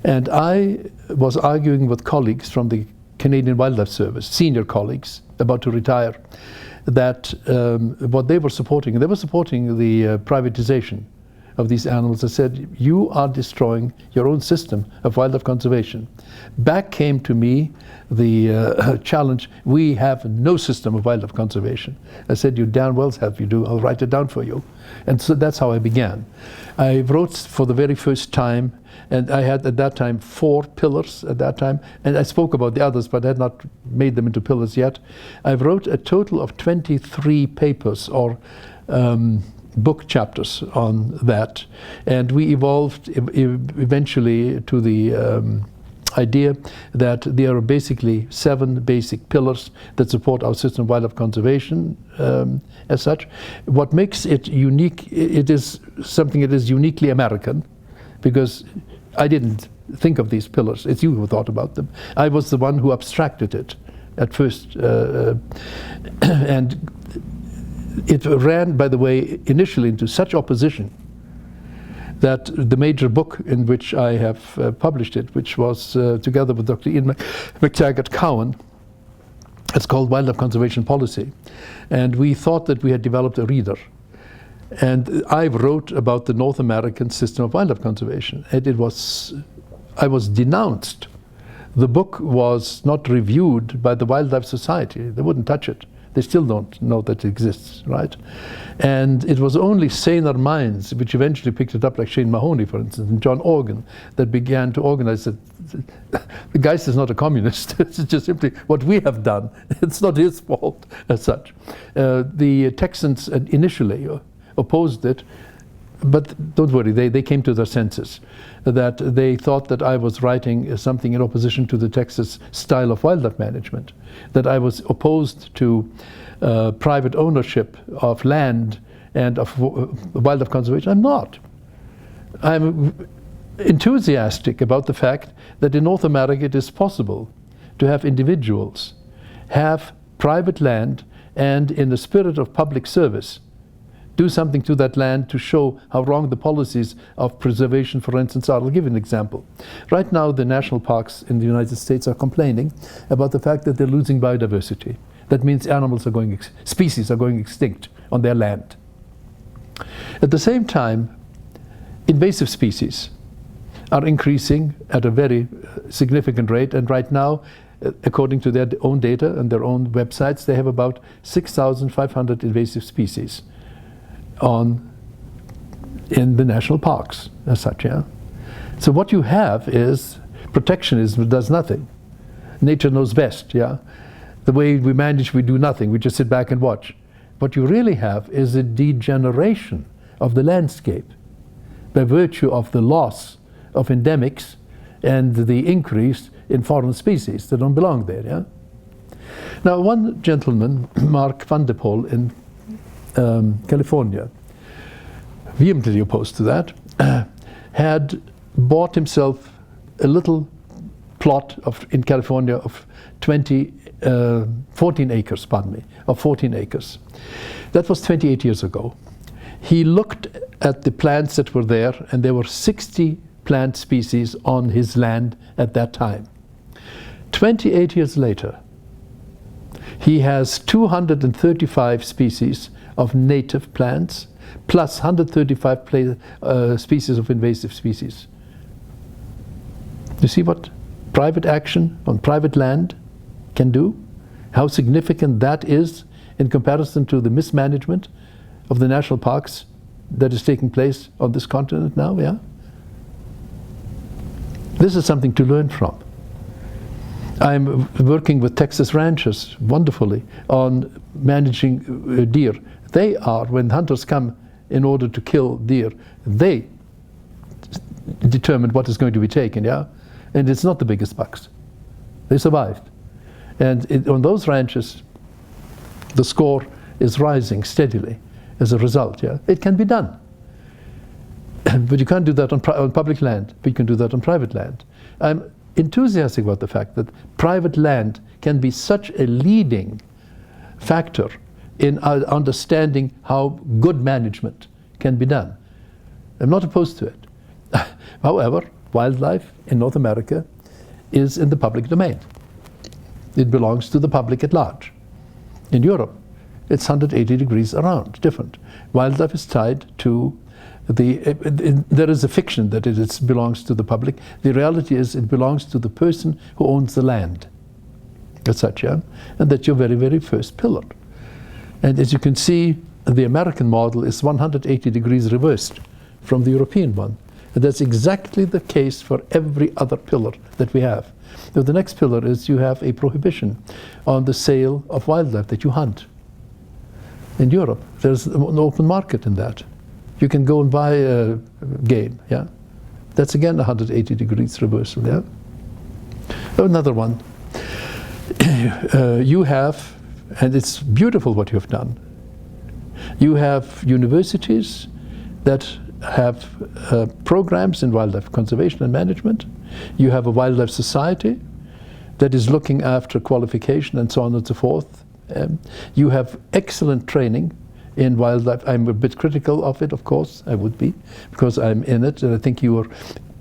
And I was arguing with colleagues from the Canadian Wildlife Service, senior colleagues about to retire, that what they were supporting the privatization of these animals. I said, you are destroying your own system of wildlife conservation. Back came to me the challenge, we have no system of wildlife conservation. I said, you damn well have, you do, I'll write it down for you. And so that's how I began. I wrote for the very first time, and I had at that time 4 pillars at that time, and I spoke about the others, but I had not made them into pillars yet. I wrote a total of 23 papers or book chapters on that, and we evolved eventually to the idea that there are basically 7 basic pillars that support our system of wildlife conservation as such. What makes it unique, it is something that is uniquely American, because I didn't think of these pillars, it's you who thought about them. I was the one who abstracted it at first, and it ran, by the way, initially into such opposition that the major book in which I have published it, which was together with Dr. Ian McTaggart-Cowan, it's called Wildlife Conservation Policy. And we thought that we had developed a reader. And I wrote about the North American system of wildlife conservation. And I was denounced. The book was not reviewed by the Wildlife Society. They wouldn't touch it. They still don't know that it exists, right? And it was only saner minds, which eventually picked it up, like Shane Mahoney, for instance, and John Organ, that began to organize it. The Geist is not a communist. It's just simply what we have done. It's not his fault as such. The Texans initially opposed it, but don't worry, they came to their senses, that they thought that I was writing something in opposition to the Texas style of wildlife management, that I was opposed to private ownership of land and of wildlife conservation. I'm not. I'm enthusiastic about the fact that in North America it is possible to have individuals have private land and, in the spirit of public service, do something to that land to show how wrong the policies of preservation, for instance, are. I'll give you an example. Right now, the national parks in the United States are complaining about the fact that they're losing biodiversity. That means animals are going, species are going extinct on their land. At the same time, invasive species are increasing at a very significant rate, and right now, according to their own data and their own websites, they have about 6,500 invasive species in the national parks as such, yeah. So what you have is protectionism does nothing. Nature knows best, yeah. The way we manage, we do nothing. We just sit back and watch. What you really have is a degeneration of the landscape by virtue of the loss of endemics and the increase in foreign species that don't belong there, yeah. Now, one gentleman, Mark van der Poel in California, vehemently opposed to that, had bought himself a little plot in California of 14 acres, pardon me, of 14 acres. That was 28 years ago. He looked at the plants that were there, and there were 60 plant species on his land at that time. 28 years later, he has 235 species of native plants, plus 135 species of invasive species. You see what private action on private land can do? How significant that is in comparison to the mismanagement of the national parks that is taking place on this continent now, yeah? This is something to learn from. I'm working with Texas ranchers wonderfully on managing deer. They are, when hunters come in order to kill deer, they determine what is going to be taken, yeah? And it's not the biggest bucks. They survived. And on those ranches, the score is rising steadily as a result, yeah? It can be done. But you can't do that on public land, but you can do that on private land. I'm enthusiastic about the fact that private land can be such a leading factor in understanding how good management can be done. I'm not opposed to it. However, wildlife in North America is in the public domain. It belongs to the public at large. In Europe, it's 180 degrees around, different. Wildlife is tied to there is a fiction that it belongs to the public. The reality is it belongs to the person who owns the land, as such, yeah? And that's your very, very first pillar. And as you can see, the American model is 180 degrees reversed from the European one. And that's exactly the case for every other pillar that we have. Now, the next pillar is you have a prohibition on the sale of wildlife that you hunt. In Europe, there's an open market in that. You can go and buy a game, yeah? That's again 180 degrees reversal, yeah? Another one. You have, and it's beautiful what you have done, you have universities that have programs in wildlife conservation and management. You have a wildlife society that is looking after qualification and so on and so forth. You have excellent training in wildlife. I'm a bit critical of it, of course, I would be, because I'm in it, and I think you are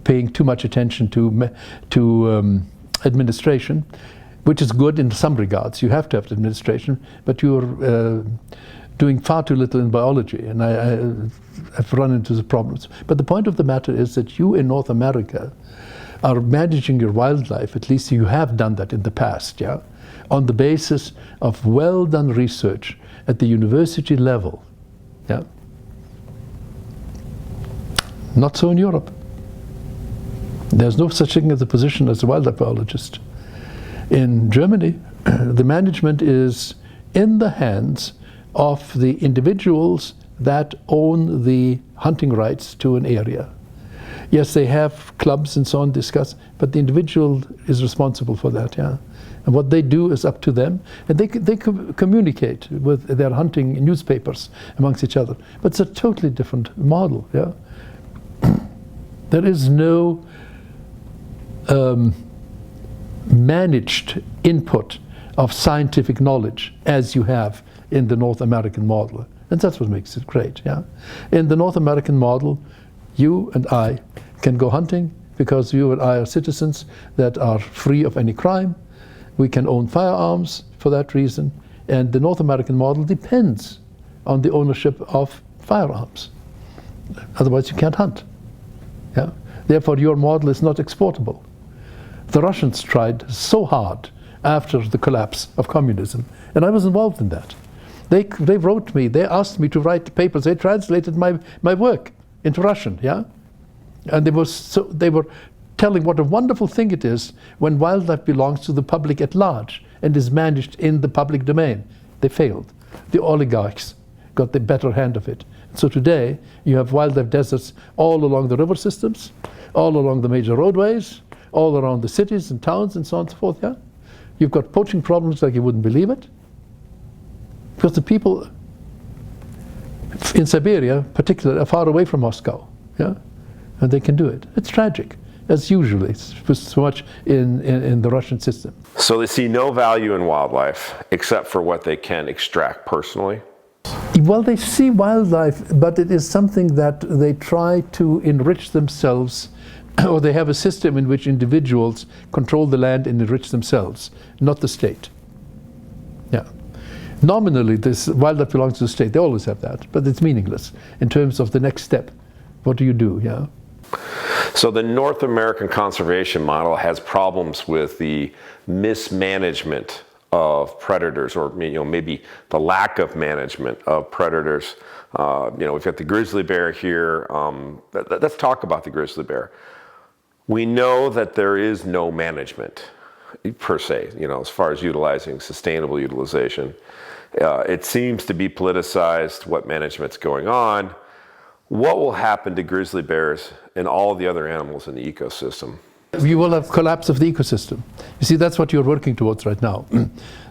paying too much attention to administration, which is good in some regards. You have to have administration, but you're doing far too little in biology, and I've run into the problems. But the point of the matter is that you in North America are managing your wildlife, at least you have done that in the past, yeah, on the basis of well done research at the university level, yeah. Not so in Europe. There's no such thing as a position as a wildlife biologist. In Germany, the management is in the hands of the individuals that own the hunting rights to an area. Yes, they have clubs and so on discuss, but the individual is responsible for that, yeah. And what they do is up to them, and they communicate with their hunting newspapers amongst each other. But it's a totally different model, yeah. There is no managed input of scientific knowledge as you have in the North American model. And that's what makes it great, yeah. In the North American model, you and I can go hunting because you and I are citizens that are free of any crime. We can own firearms for that reason. And the North American model depends on the ownership of firearms. Otherwise you can't hunt, yeah. Therefore your model is not exportable. The Russians tried so hard after the collapse of communism, and I was involved in that. They wrote me, they asked me to write papers, they translated my work into Russian, yeah? And they were telling what a wonderful thing it is when wildlife belongs to the public at large and is managed in the public domain. They failed. The oligarchs got the better hand of it. So today you have wildlife deserts all along the river systems, all along the major roadways, all around the cities and towns and so on and so forth, yeah? You've got poaching problems like you wouldn't believe it. Because the people in Siberia, particularly, are far away from Moscow, yeah? And they can do it. It's tragic, as usually, so much in the Russian system. So they see no value in wildlife except for what they can extract personally? Well, they see wildlife, but it is something that they try to enrich themselves, or they have a system in which individuals control the land and enrich themselves, not the state. Yeah. Nominally, this wildlife belongs to the state. They always have that, but it's meaningless in terms of the next step. What do you do? Yeah. So the North American conservation model has problems with the mismanagement of predators, or maybe the lack of management of predators. We've got the grizzly bear here. Let's talk about the grizzly bear. We know that there is no management per se, as far as utilizing sustainable utilization. It seems to be politicized what management's going on. What will happen to grizzly bears and all the other animals in the ecosystem? You will have collapse of the ecosystem. You see, that's what you're working towards right now.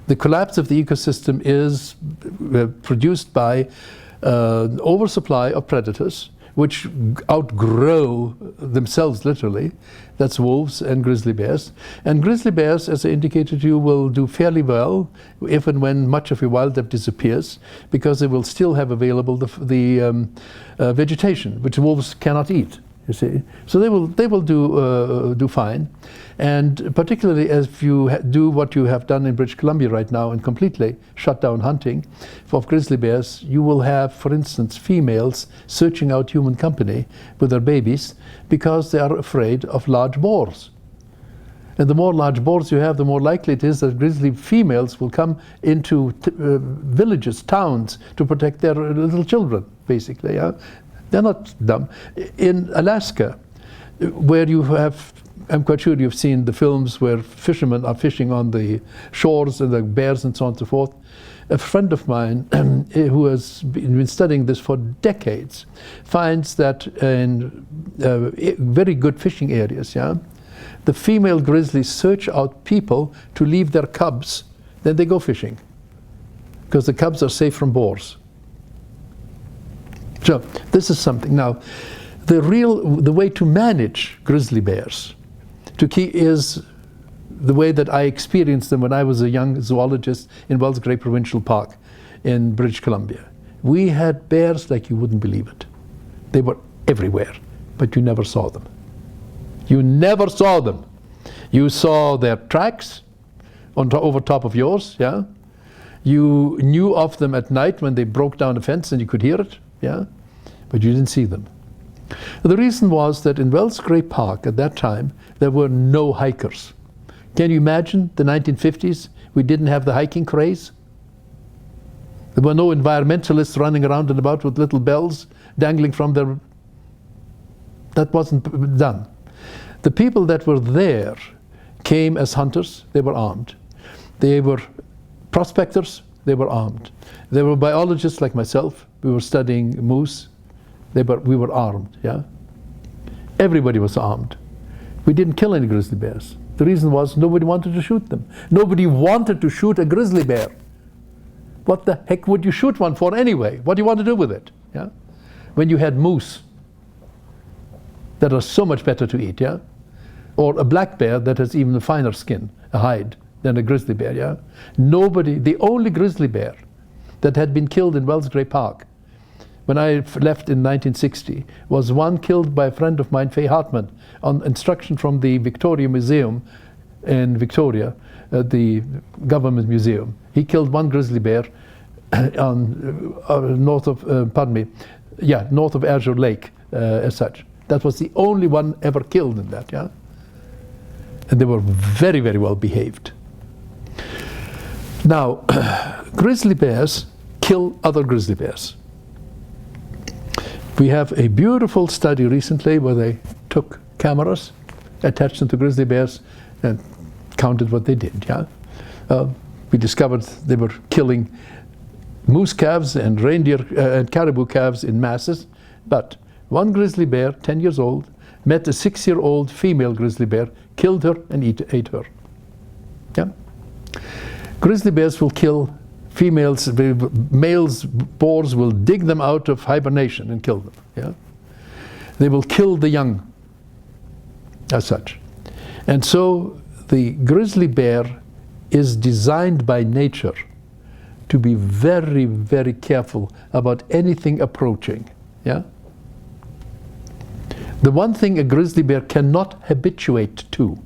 The collapse of the ecosystem is produced by oversupply of predators, which outgrow themselves literally. That's wolves and grizzly bears. And grizzly bears, as I indicated to you, will do fairly well if and when much of your wildlife disappears, because they will still have available the vegetation, which wolves cannot eat. You see, so they will do fine, and particularly if you do what you have done in British Columbia right now and completely shut down hunting for grizzly bears, you will have, for instance, females searching out human company with their babies because they are afraid of large boars. And the more large boars you have, the more likely it is that grizzly females will come into villages, towns, to protect their little children, basically. Yeah? They're not dumb. In Alaska, where you have, I'm quite sure you've seen the films where fishermen are fishing on the shores and the bears and so on and so forth. A friend of mine who has been studying this for decades finds that in very good fishing areas, yeah, the female grizzlies search out people to leave their cubs, then they go fishing, because the cubs are safe from boars. So this is something. Now, the way to manage grizzly bears is the way that I experienced them when I was a young zoologist in Wells Gray Provincial Park in British Columbia. We had bears like you wouldn't believe it. They were everywhere, but you never saw them. You never saw them. You saw their tracks over top of yours, yeah? You knew of them at night when they broke down a fence and you could hear it, yeah? But you didn't see them. The reason was that in Wells Gray Park at that time, there were no hikers. Can you imagine the 1950s? We didn't have the hiking craze. There were no environmentalists running around and about with little bells dangling from their... That wasn't done. The people that were there came as hunters. They were armed. They were prospectors. They were armed. They were biologists like myself. We were studying moose. We were armed, yeah? Everybody was armed. We didn't kill any grizzly bears. The reason was nobody wanted to shoot them. Nobody wanted to shoot a grizzly bear. What the heck would you shoot one for anyway? What do you want to do with it, yeah? When you had moose that are so much better to eat, yeah? Or a black bear that has even a finer skin, a hide, than a grizzly bear, yeah? The only grizzly bear that had been killed in Wells Gray Park when I left in 1960 was one killed by a friend of mine, Faye Hartman, on instruction from the Victoria Museum in Victoria, the government museum. He killed one grizzly bear north of Azure Lake, as such. That was the only one ever killed in that, yeah? And they were very, very well behaved. Now, grizzly bears kill other grizzly bears. We have a beautiful study recently where they took cameras, attached them to grizzly bears, and counted what they did, yeah? We discovered they were killing moose calves and reindeer and caribou calves in masses, but one grizzly bear, 10 years old, met a 6-year-old female grizzly bear, killed her and ate her. Yeah? Grizzly bears will kill females, boars will dig them out of hibernation and kill them. Yeah? They will kill the young as such. And so the grizzly bear is designed by nature to be very, very careful about anything approaching. Yeah? The one thing a grizzly bear cannot habituate to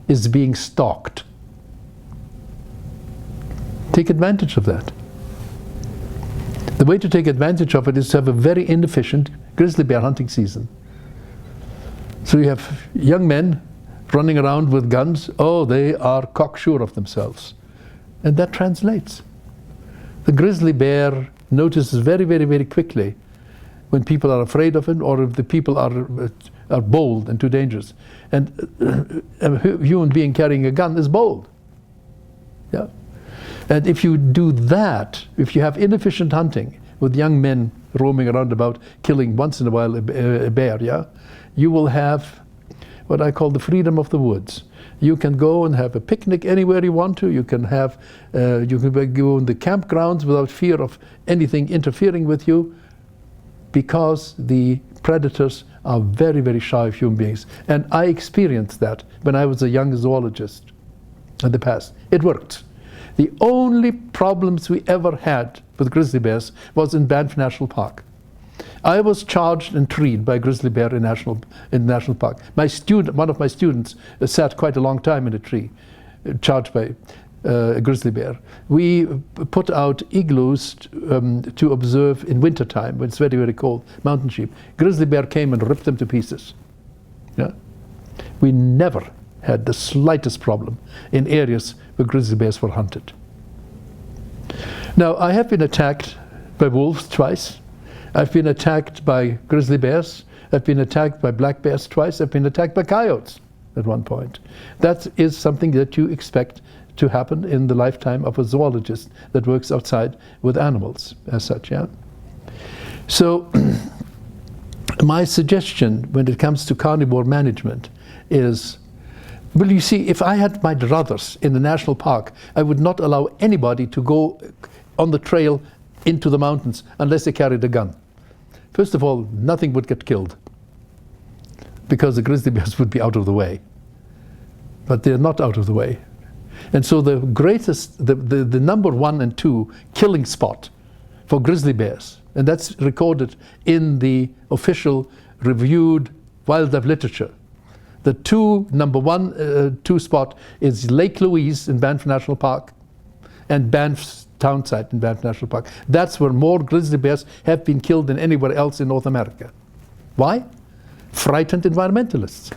is being stalked. Take advantage of that. The way to take advantage of it is to have a very inefficient grizzly bear hunting season. So you have young men running around with guns. Oh, they are cocksure of themselves. And that translates. The grizzly bear notices very, very, very quickly when people are afraid of him, or if the people are bold and too dangerous. And a human being carrying a gun is bold. Yeah. And if you do that, if you have inefficient hunting with young men roaming around about, killing once in a while a bear, yeah, you will have what I call the freedom of the woods. You can go and have a picnic anywhere you want to. You can have, you can go in the campgrounds without fear of anything interfering with you. because the predators are very, very shy of human beings. And I experienced that when I was a young zoologist in the past. It worked. The only problems we ever had with grizzly bears was in Banff National Park. I was charged and treed by a grizzly bear in National Park. One of my students sat quite a long time in a tree, charged by a grizzly bear. We put out igloos to observe in wintertime when it's very, very cold, mountain sheep. Grizzly bear came and ripped them to pieces. Yeah? We never had the slightest problem in areas where grizzly bears were hunted. Now, I have been attacked by wolves twice. I've been attacked by grizzly bears. I've been attacked by black bears twice. I've been attacked by coyotes at one point. That is something that you expect to happen in the lifetime of a zoologist that works outside with animals as such, yeah? So my suggestion when it comes to carnivore management is, well, you see, if I had my druthers in the national park, I would not allow anybody to go on the trail into the mountains unless they carried a gun. First of all, nothing would get killed because the grizzly bears would be out of the way. But they're not out of the way. And so the greatest, the number 1 and 2 killing spot for grizzly bears, and that's recorded in the official reviewed wildlife literature. The number 1, 2 spot is Lake Louise in Banff National Park and Banff's town site in Banff National Park. That's where more grizzly bears have been killed than anywhere else in North America. Why? Frightened environmentalists.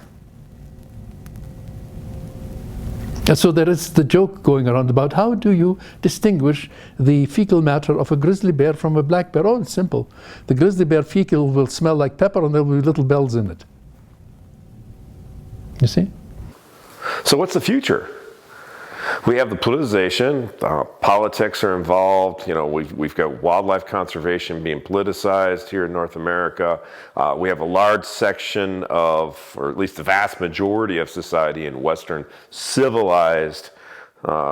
And so there is the joke going around about how do you distinguish the fecal matter of a grizzly bear from a black bear? Oh, it's simple. The grizzly bear fecal will smell like pepper and there will be little bells in it. You see? So what's the future? We have the politicization, politics are involved, you know, we've got wildlife conservation being politicized here in North America. We have a large section of, or at least the vast majority of society in Western civilized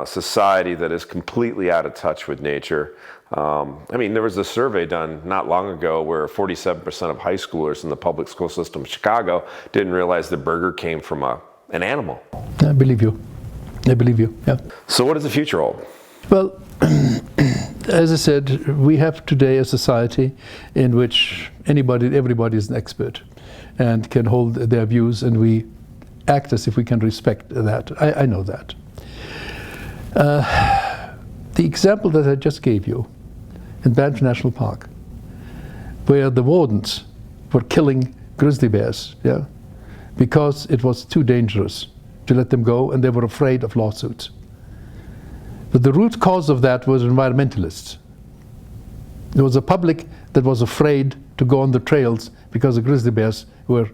society that is completely out of touch with nature. I mean, there was a survey done not long ago where 47% of high schoolers in the public school system of Chicago didn't realize the burger came from an animal. I believe you. I believe you, yeah. So what does the future hold? Well, as I said, we have today a society in which everybody is an expert and can hold their views, and we act as if we can respect that. I know that. The example that I just gave you in Banff National Park, where the wardens were killing grizzly bears, yeah, because it was too dangerous to let them go, and they were afraid of lawsuits. But the root cause of that was environmentalists. There was a public that was afraid to go on the trails because the grizzly bears were,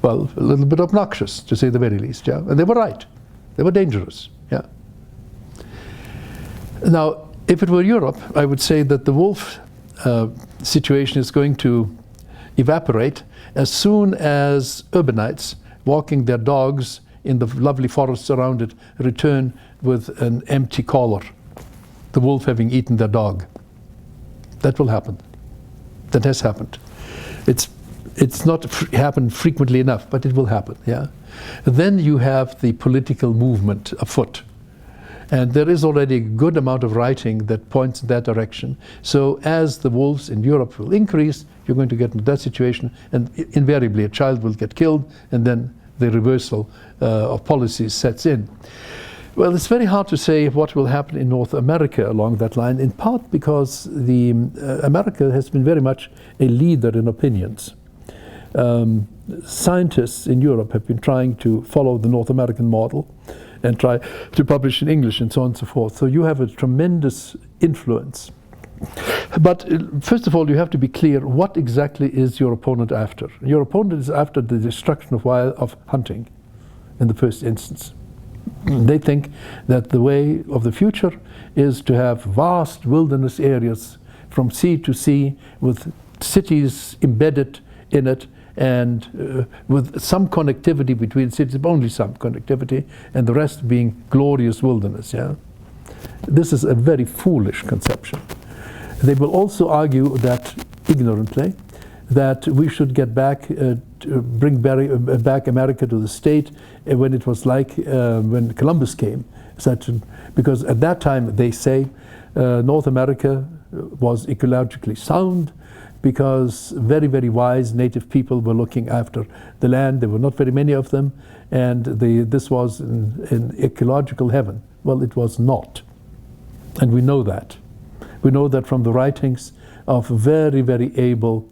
well, a little bit obnoxious, to say the very least, yeah? And they were right. They were dangerous, yeah? Now, if it were Europe, I would say that the wolf situation is going to evaporate as soon as urbanites walking their dogs in the lovely forests around it return with an empty collar, the wolf having eaten their dog. That will happen. That has happened. It's not happened frequently enough, but it will happen, yeah? Then you have the political movement afoot. And there is already a good amount of writing that points in that direction. So as the wolves in Europe will increase, you're going to get into that situation, and invariably a child will get killed, and then the reversal of policies sets in. Well, it's very hard to say what will happen in North America along that line, in part because America has been very much a leader in opinions. Scientists in Europe have been trying to follow the North American model and try to publish in English and so on and so forth. So you have a tremendous influence. But first of all, you have to be clear what exactly is your opponent after. Your opponent is after the destruction of hunting in the first instance. They think that the way of the future is to have vast wilderness areas from sea to sea with cities embedded in it, and with some connectivity between cities, but only some connectivity, and the rest being glorious wilderness. Yeah, this is a very foolish conception. They will also argue that ignorantly, that we should get back, bring back America to the state when it was like when Columbus came. Because at that time, they say, North America was ecologically sound because very, very wise native people were looking after the land. There were not very many of them, and this was an ecological heaven. Well, it was not. And we know that. We know that from the writings of very, very able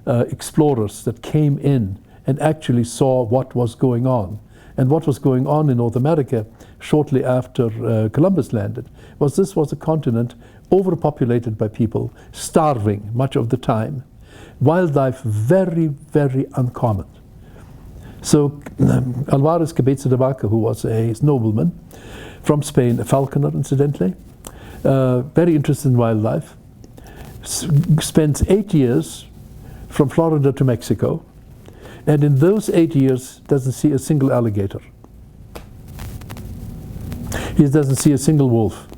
explorers that came in and actually saw what was going on. And what was going on in North America shortly after Columbus landed was this was a continent overpopulated by people, starving much of the time. Wildlife very, very uncommon. So Alvarez Cabeza de Vaca, who was a nobleman from Spain, a falconer incidentally, very interested in wildlife, spends 8 years from Florida to Mexico, and in those 8 years doesn't see a single alligator. He doesn't see a single wolf.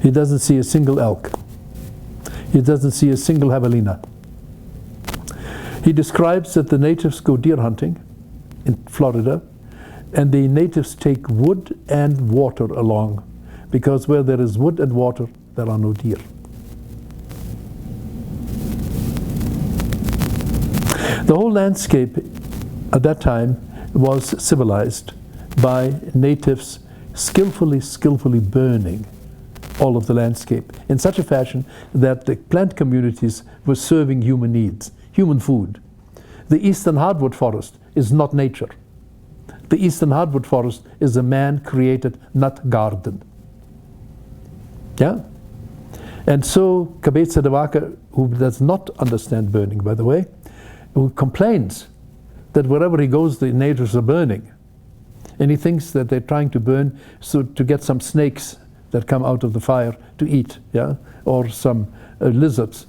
He doesn't see a single elk. He doesn't see a single javelina. He describes that the natives go deer hunting in Florida, and the natives take wood and water along, because where there is wood and water, there are no deer. The whole landscape at that time was civilized by natives skillfully burning all of the landscape in such a fashion that the plant communities were serving human needs, human food. The eastern hardwood forest is not nature. The eastern hardwood forest is a man-created nut garden. Yeah? And so Cabeza de Vaca, who does not understand burning, by the way, who complains that wherever he goes the natives are burning. And he thinks that they're trying to burn so to get some snakes that come out of the fire to eat, yeah, or some lizards.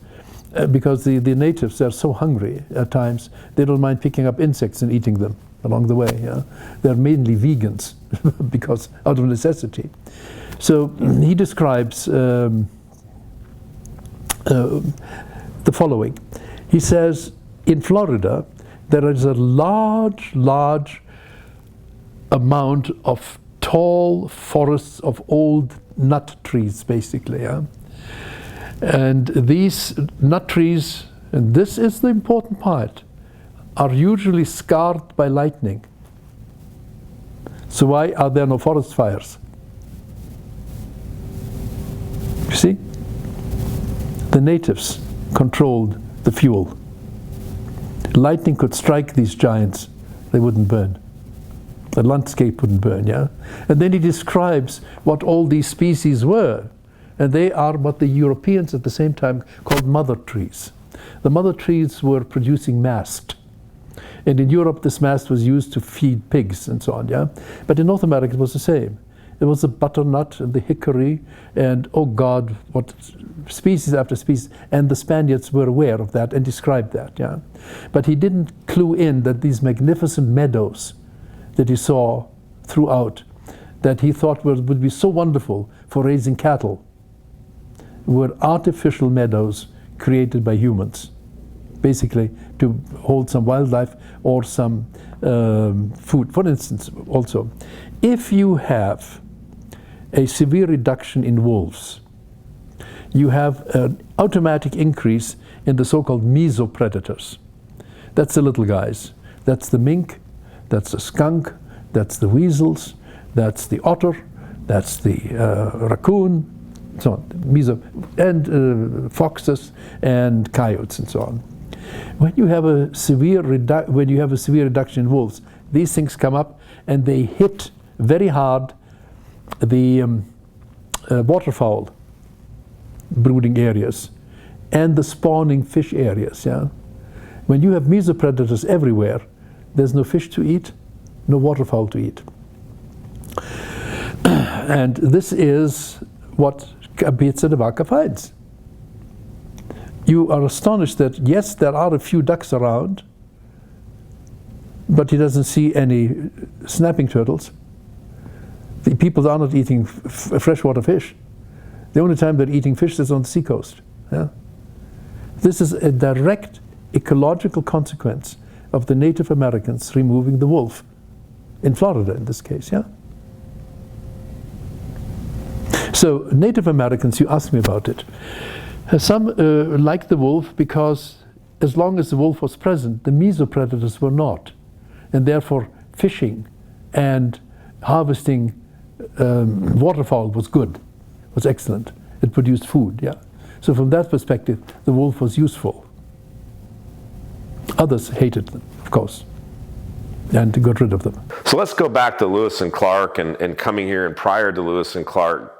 Because the natives are so hungry at times, they don't mind picking up insects and eating them along the way. Yeah? They're mainly vegans because out of necessity. So he describes the following. He says, in Florida, there is a large amount of tall forests of old nut trees, basically. Yeah? And these nut trees, and this is the important part, are usually scarred by lightning. So why are there no forest fires? You see? The natives controlled the fuel. Lightning could strike these giants, they wouldn't burn. The landscape wouldn't burn, yeah? And then he describes what all these species were. And they are what the Europeans at the same time called mother trees. The mother trees were producing mast. And in Europe, this mast was used to feed pigs and so on, yeah? But in North America, it was the same. There was the butternut and the hickory and, oh God, what species after species. And the Spaniards were aware of that and described that, yeah? But he didn't clue in that these magnificent meadows that he saw throughout, that he thought would be so wonderful for raising cattle, were artificial meadows created by humans, basically to hold some wildlife or some food. For instance, also, if you have a severe reduction in wolves, you have an automatic increase in the so-called mesopredators. That's the little guys. That's the mink, that's the skunk, that's the weasels, that's the otter, that's the raccoon, so on, and foxes and coyotes and so on. When you have a severe reduction in wolves, these things come up and they hit very hard the waterfowl brooding areas and the spawning fish areas. Yeah, when you have mesopredators everywhere, there's no fish to eat, no waterfowl to eat, and this is what Cabeza de Vaca finds. You are astonished that, yes, there are a few ducks around, but he doesn't see any snapping turtles. The people are not eating freshwater fish. The only time they're eating fish is on the seacoast. Yeah? This is a direct ecological consequence of the Native Americans removing the wolf, in Florida in this case, yeah? So Native Americans, you asked me about it. Some liked the wolf because as long as the wolf was present, the mesopredators were not. And therefore fishing and harvesting waterfowl was good, was excellent. It produced food, yeah. So from that perspective, the wolf was useful. Others hated them, of course, and got rid of them. So let's go back to Lewis and Clark and coming here, and prior to Lewis and Clark,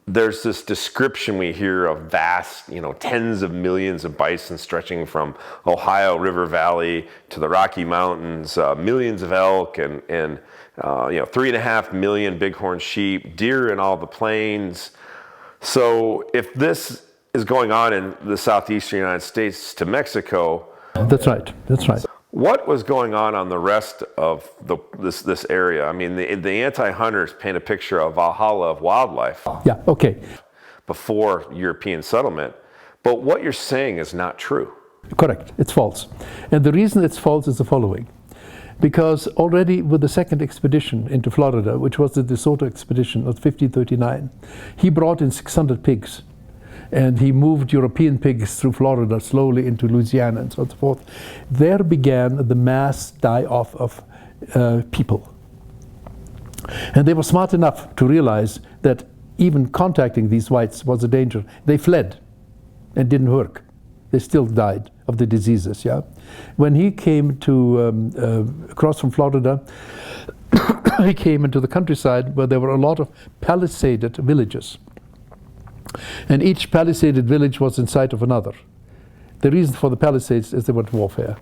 there's this description we hear of vast, tens of millions of bison stretching from Ohio River Valley to the Rocky Mountains, millions of elk, and 3.5 million bighorn sheep, deer in all the plains. So if this is going on in the southeastern United States to Mexico, that's right. That's right. What was going on the rest of this area? I mean, the anti-hunters paint a picture of Valhalla of wildlife. Yeah, okay. Before European settlement. But what you're saying is not true. Correct, it's false. And the reason it's false is the following. Because already with the second expedition into Florida, which was the De Soto expedition of 1539, he brought in 600 pigs. And he moved European pigs through Florida slowly into Louisiana and so on and so forth. There began the mass die-off of people. And they were smart enough to realize that even contacting these whites was a danger. They fled and didn't work. They still died of the diseases, yeah? When he came to across from Florida, he came into the countryside where there were a lot of palisaded villages. And each palisaded village was in sight of another. The reason for the palisades is they were warfare,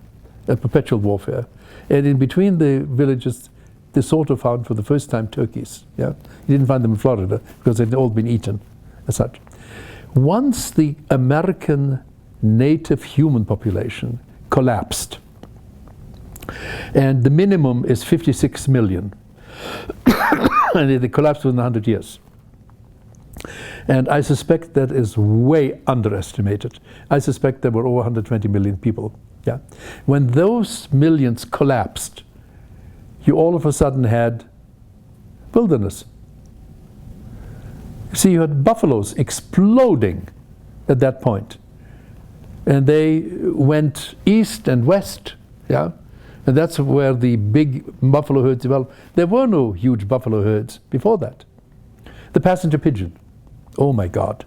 a perpetual warfare. And in between the villages, De Soto found for the first time turkeys. Yeah, he didn't find them in Florida because they'd all been eaten as such. Once the American native human population collapsed, and the minimum is 56 million, and they collapsed within 100 years. And I suspect that is way underestimated. I suspect there were over 120 million people. Yeah. When those millions collapsed, you all of a sudden had wilderness. See, you had buffaloes exploding at that point. And they went east and west, yeah? And that's where the big buffalo herds developed. There were no huge buffalo herds before that. The passenger pigeon. Oh my God.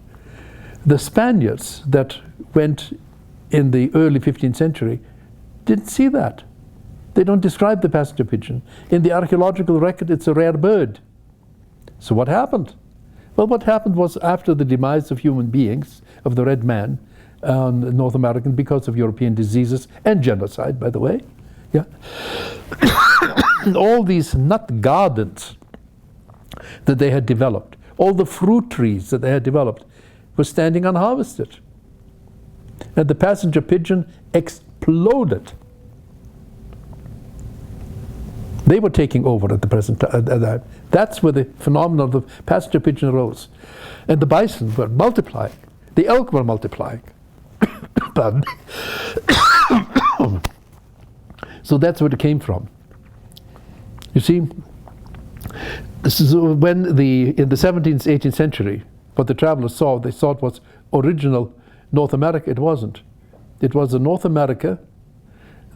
The Spaniards that went in the early 15th century didn't see that. They don't describe the passenger pigeon. In the archaeological record, it's a rare bird. So what happened? Well, what happened was after the demise of human beings, of the red man, North American, because of European diseases and genocide, by the way, yeah. All these nut gardens that they had developed, all the fruit trees that they had developed were standing unharvested. And the passenger pigeon exploded. They were taking over at the present time. That's where the phenomenon of the passenger pigeon arose. And the bison were multiplying. The elk were multiplying. Pardon. So that's where it came from. You see, this is when in the 17th, 18th century, what the travelers saw, they thought was original North America. It wasn't. It was the North America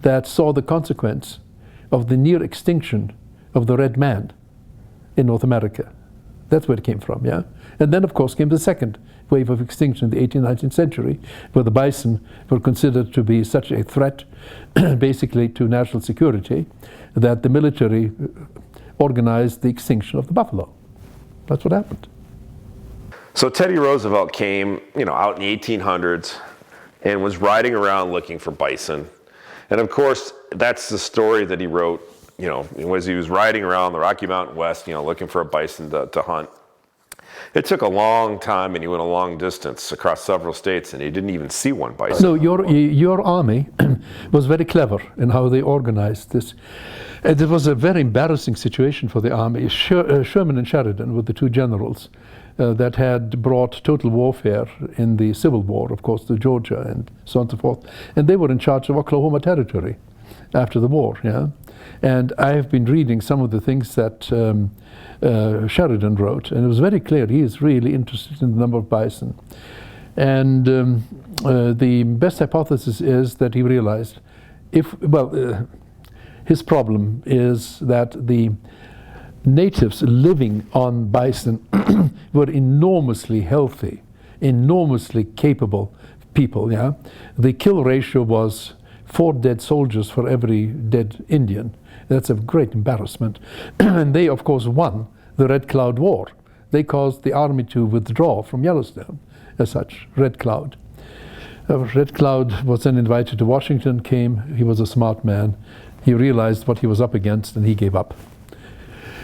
that saw the consequence of the near extinction of the red man in North America. That's where it came from, yeah? And then, of course, came the second wave of extinction in the 18th, 19th century, where the bison were considered to be such a threat, basically, to national security, that the military organized the extinction of the buffalo. That's what happened. So Teddy Roosevelt came, out in the 1800s and was riding around looking for bison. And of course, that's the story that he wrote, as he was riding around the Rocky Mountain West, looking for a bison to hunt. It took a long time, and he went a long distance across several states, and he didn't even see one bison. No, your army was very clever in how they organized this. It was a very embarrassing situation for the army. Sherman and Sheridan were the two generals that had brought total warfare in the Civil War, of course, to Georgia and so on and so forth. And they were in charge of Oklahoma Territory after the war. Yeah? And I have been reading some of the things that Sheridan wrote, and it was very clear he is really interested in the number of bison. And the best hypothesis is that he realized his problem is that the natives living on bison were enormously healthy, enormously capable people. Yeah, the kill ratio was 4 dead soldiers for every dead Indian. That's a great embarrassment. And they, of course, won the Red Cloud War. They caused the army to withdraw from Yellowstone as such, Red Cloud. Red Cloud was then invited to Washington, came, he was a smart man. He realized what he was up against and he gave up.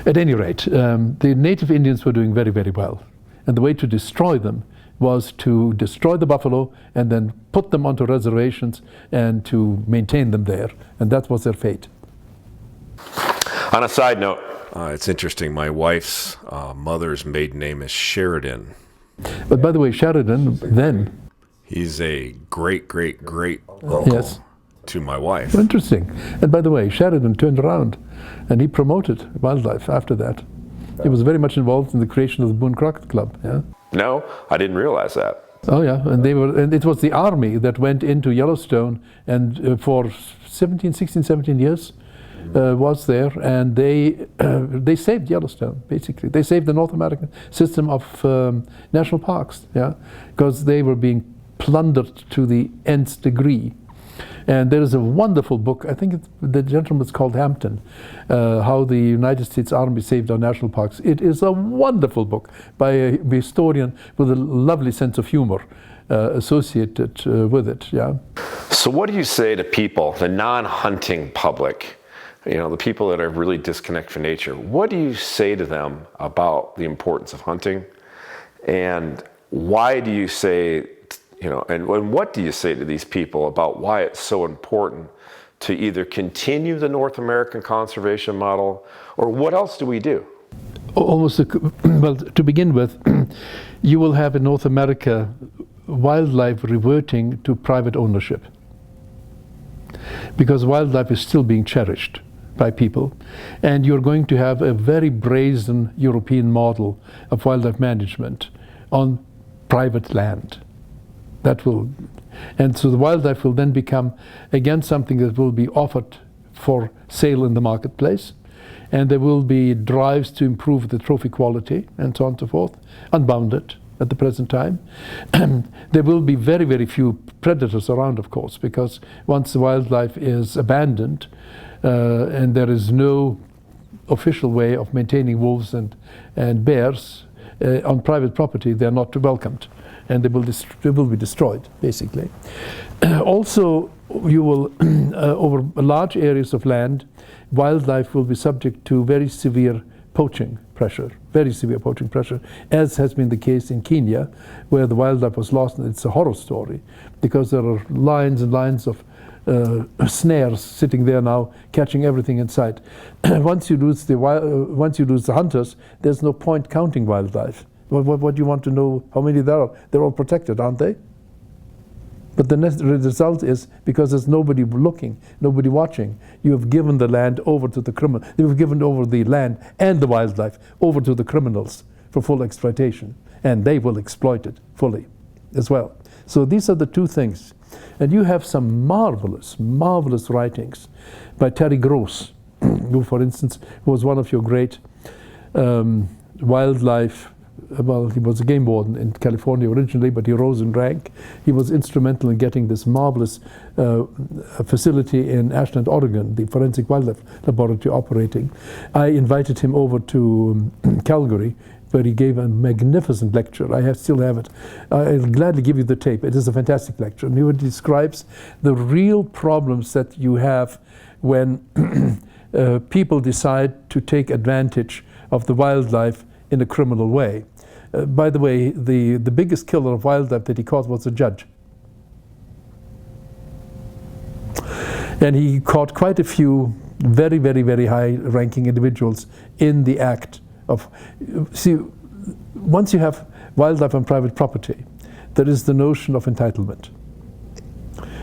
At any rate, the native Indians were doing very, very well. And the way to destroy them was to destroy the buffalo and then put them onto reservations and to maintain them there. And that was their fate. On a side note, it's interesting. My wife's mother's maiden name is Sheridan. But by the way, Sheridan then... He's a great uncle yes. to my wife. Interesting. And by the way, Sheridan turned around and he promoted wildlife after that. He was very much involved in the creation of the Boone Crockett Club. Yeah. No, I didn't realize that. Oh yeah, and it was the army that went into Yellowstone and for 16, 17 years was there, and they saved Yellowstone, basically. They saved the North American system of national parks, yeah, because they were being plundered to the nth degree. And there is a wonderful book, I think the gentleman's called Hampton, How the United States Army Saved Our National Parks. It is a wonderful book by a historian with a lovely sense of humor associated with it. Yeah. So what do you say to people, the non-hunting public, you know, the people that are really disconnected from nature? What do you say to them about the importance of hunting? And why do you say, you know, and what do you say to these people about why it's so important to either continue the North American conservation model, or what else do we do? Almost, well, to begin with, you will have in North America wildlife reverting to private ownership, because wildlife is still being cherished by people, and you're going to have a very brazen European model of wildlife management on private land. That will, and so the wildlife will then become again something that will be offered for sale in the marketplace, and there will be drives to improve the trophy quality and so on and so forth, unbounded at the present time. There will be very, very few predators around, of course, because once the wildlife is abandoned and there is no official way of maintaining wolves and bears on private property, they're not welcomed. And they will be destroyed, basically. Also, you will, over large areas of land, wildlife will be subject to very severe poaching pressure, as has been the case in Kenya, where the wildlife was lost. And it's a horror story, because there are lines and lines of snares sitting there now, catching everything in sight. Once you lose the hunters, there's no point counting wildlife. What do you want to know how many there are? They're all protected, aren't they? But the result is, because there's nobody looking, nobody watching, you have given the land over to the criminal. You've given over the land and the wildlife over to the criminals for full exploitation, and they will exploit it fully as well. So these are the two things. And you have some marvelous, marvelous writings by Terry Gross, who, for instance, was one of your great wildlife. Well, he was a game warden in California originally, but he rose in rank. He was instrumental in getting this marvelous facility in Ashland, Oregon, the Forensic Wildlife Laboratory operating. I invited him over to Calgary, where he gave a magnificent lecture. I still have it. I'll gladly give you the tape. It is a fantastic lecture. And he describes the real problems that you have when people decide to take advantage of the wildlife in a criminal way. By the way, the biggest killer of wildlife that he caught was a judge. And he caught quite a few very, very, very high-ranking individuals in the act of... See, once you have wildlife on private property, there is the notion of entitlement.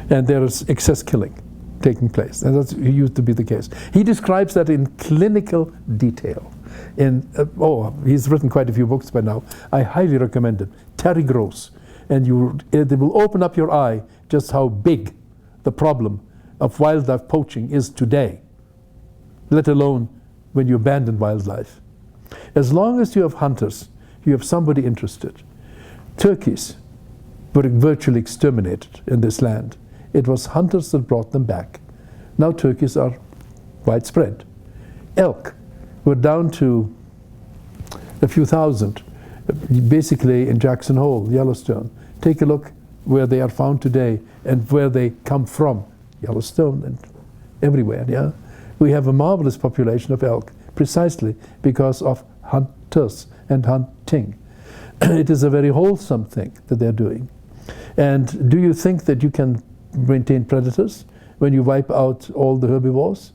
And there is excess killing taking place. And that used to be the case. He describes that in clinical detail. He's written quite a few books by now. I highly recommend it. Terry Gross. And it will open up your eye just how big the problem of wildlife poaching is today, let alone when you abandon wildlife. As long as you have hunters, you have somebody interested. Turkeys were virtually exterminated in this land. It was hunters that brought them back. Now turkeys are widespread. Elk were down to a few thousand, basically in Jackson Hole, Yellowstone. Take a look where they are found today and where they come from, Yellowstone and everywhere, yeah? We have a marvelous population of elk precisely because of hunters and hunting. It is a very wholesome thing that they're doing. And do you think that you can maintain predators when you wipe out all the herbivores?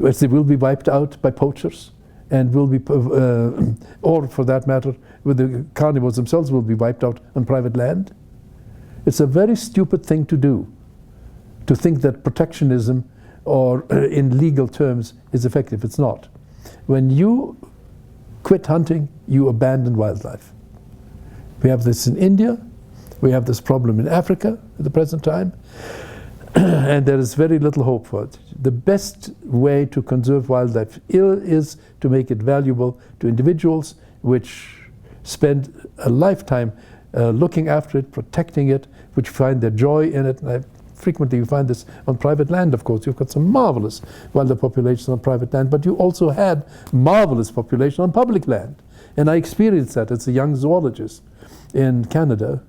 As they will be wiped out by poachers and will be, or for that matter, with the carnivores themselves will be wiped out on private land? It's a very stupid thing to do, to think that protectionism or in legal terms is effective. It's not. When you quit hunting, you abandon wildlife. We have this in India, we have this problem in Africa at the present time, and there is very little hope for it. The best way to conserve wildlife is to make it valuable to individuals which spend a lifetime looking after it, protecting it, which find their joy in it. And frequently you find this on private land, of course. You've got some marvelous wildlife populations on private land, but you also had marvelous population on public land. And I experienced that as a young zoologist in Canada.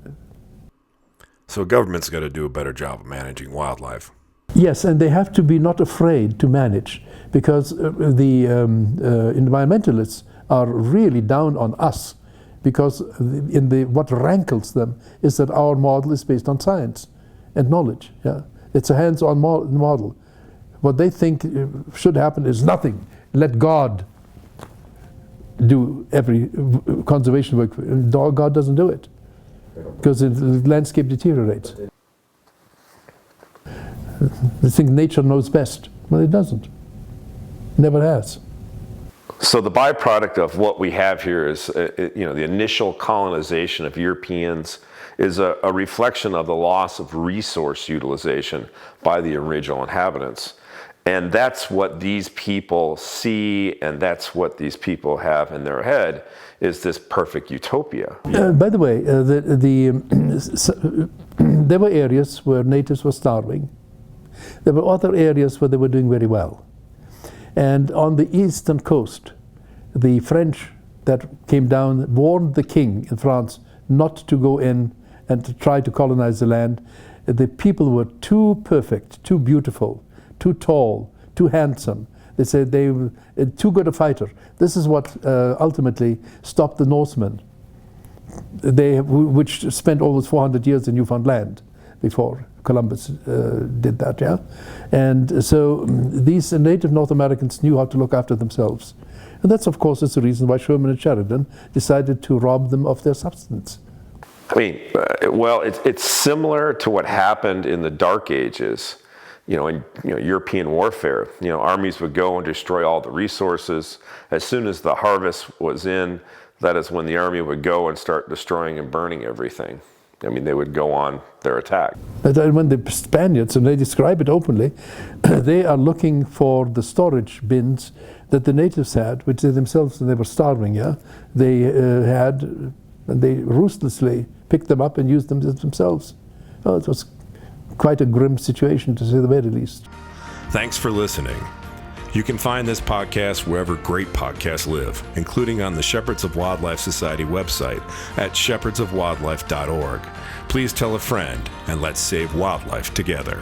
So government's got to do a better job of managing wildlife. Yes, and they have to be not afraid to manage, because the environmentalists are really down on us, because what rankles them is that our model is based on science and knowledge. Yeah, it's a hands-on model. What they think should happen is nothing. Let God do every conservation work. God doesn't do it, because the landscape deteriorates. They think nature knows best. Well, it doesn't. Never has. So the byproduct of what we have here is, the initial colonization of Europeans is a reflection of the loss of resource utilization by the original inhabitants. And that's what these people see, and that's what these people have in their head, is this perfect utopia. By the way, there were areas where natives were starving. There were other areas where they were doing very well. And on the eastern coast, the French that came down warned the king in France not to go in and to try to colonize the land. The people were too perfect, too beautiful, too tall, too handsome. They said they were too good a fighter. This is what ultimately stopped the Norsemen, which spent almost 400 years in Newfoundland before Columbus did that, yeah? And so these native North Americans knew how to look after themselves. And that's, of course, is the reason why Sherman and Sheridan decided to rob them of their substance. I mean, it's similar to what happened in the Dark Ages, in European warfare. Armies would go and destroy all the resources. As soon as the harvest was in, that is when the army would go and start destroying and burning everything. I mean, they would go on their attack. But when the Spaniards, and they describe it openly, they are looking for the storage bins that the natives had, which they themselves, they were starving, yeah? They had, and they ruthlessly picked them up and used them themselves. Oh, it was quite a grim situation, to say the very least. Thanks for listening. You can find this podcast wherever great podcasts live, including on the Shepherds of Wildlife Society website at shepherdsofwildlife.org. Please tell a friend, and let's save wildlife together.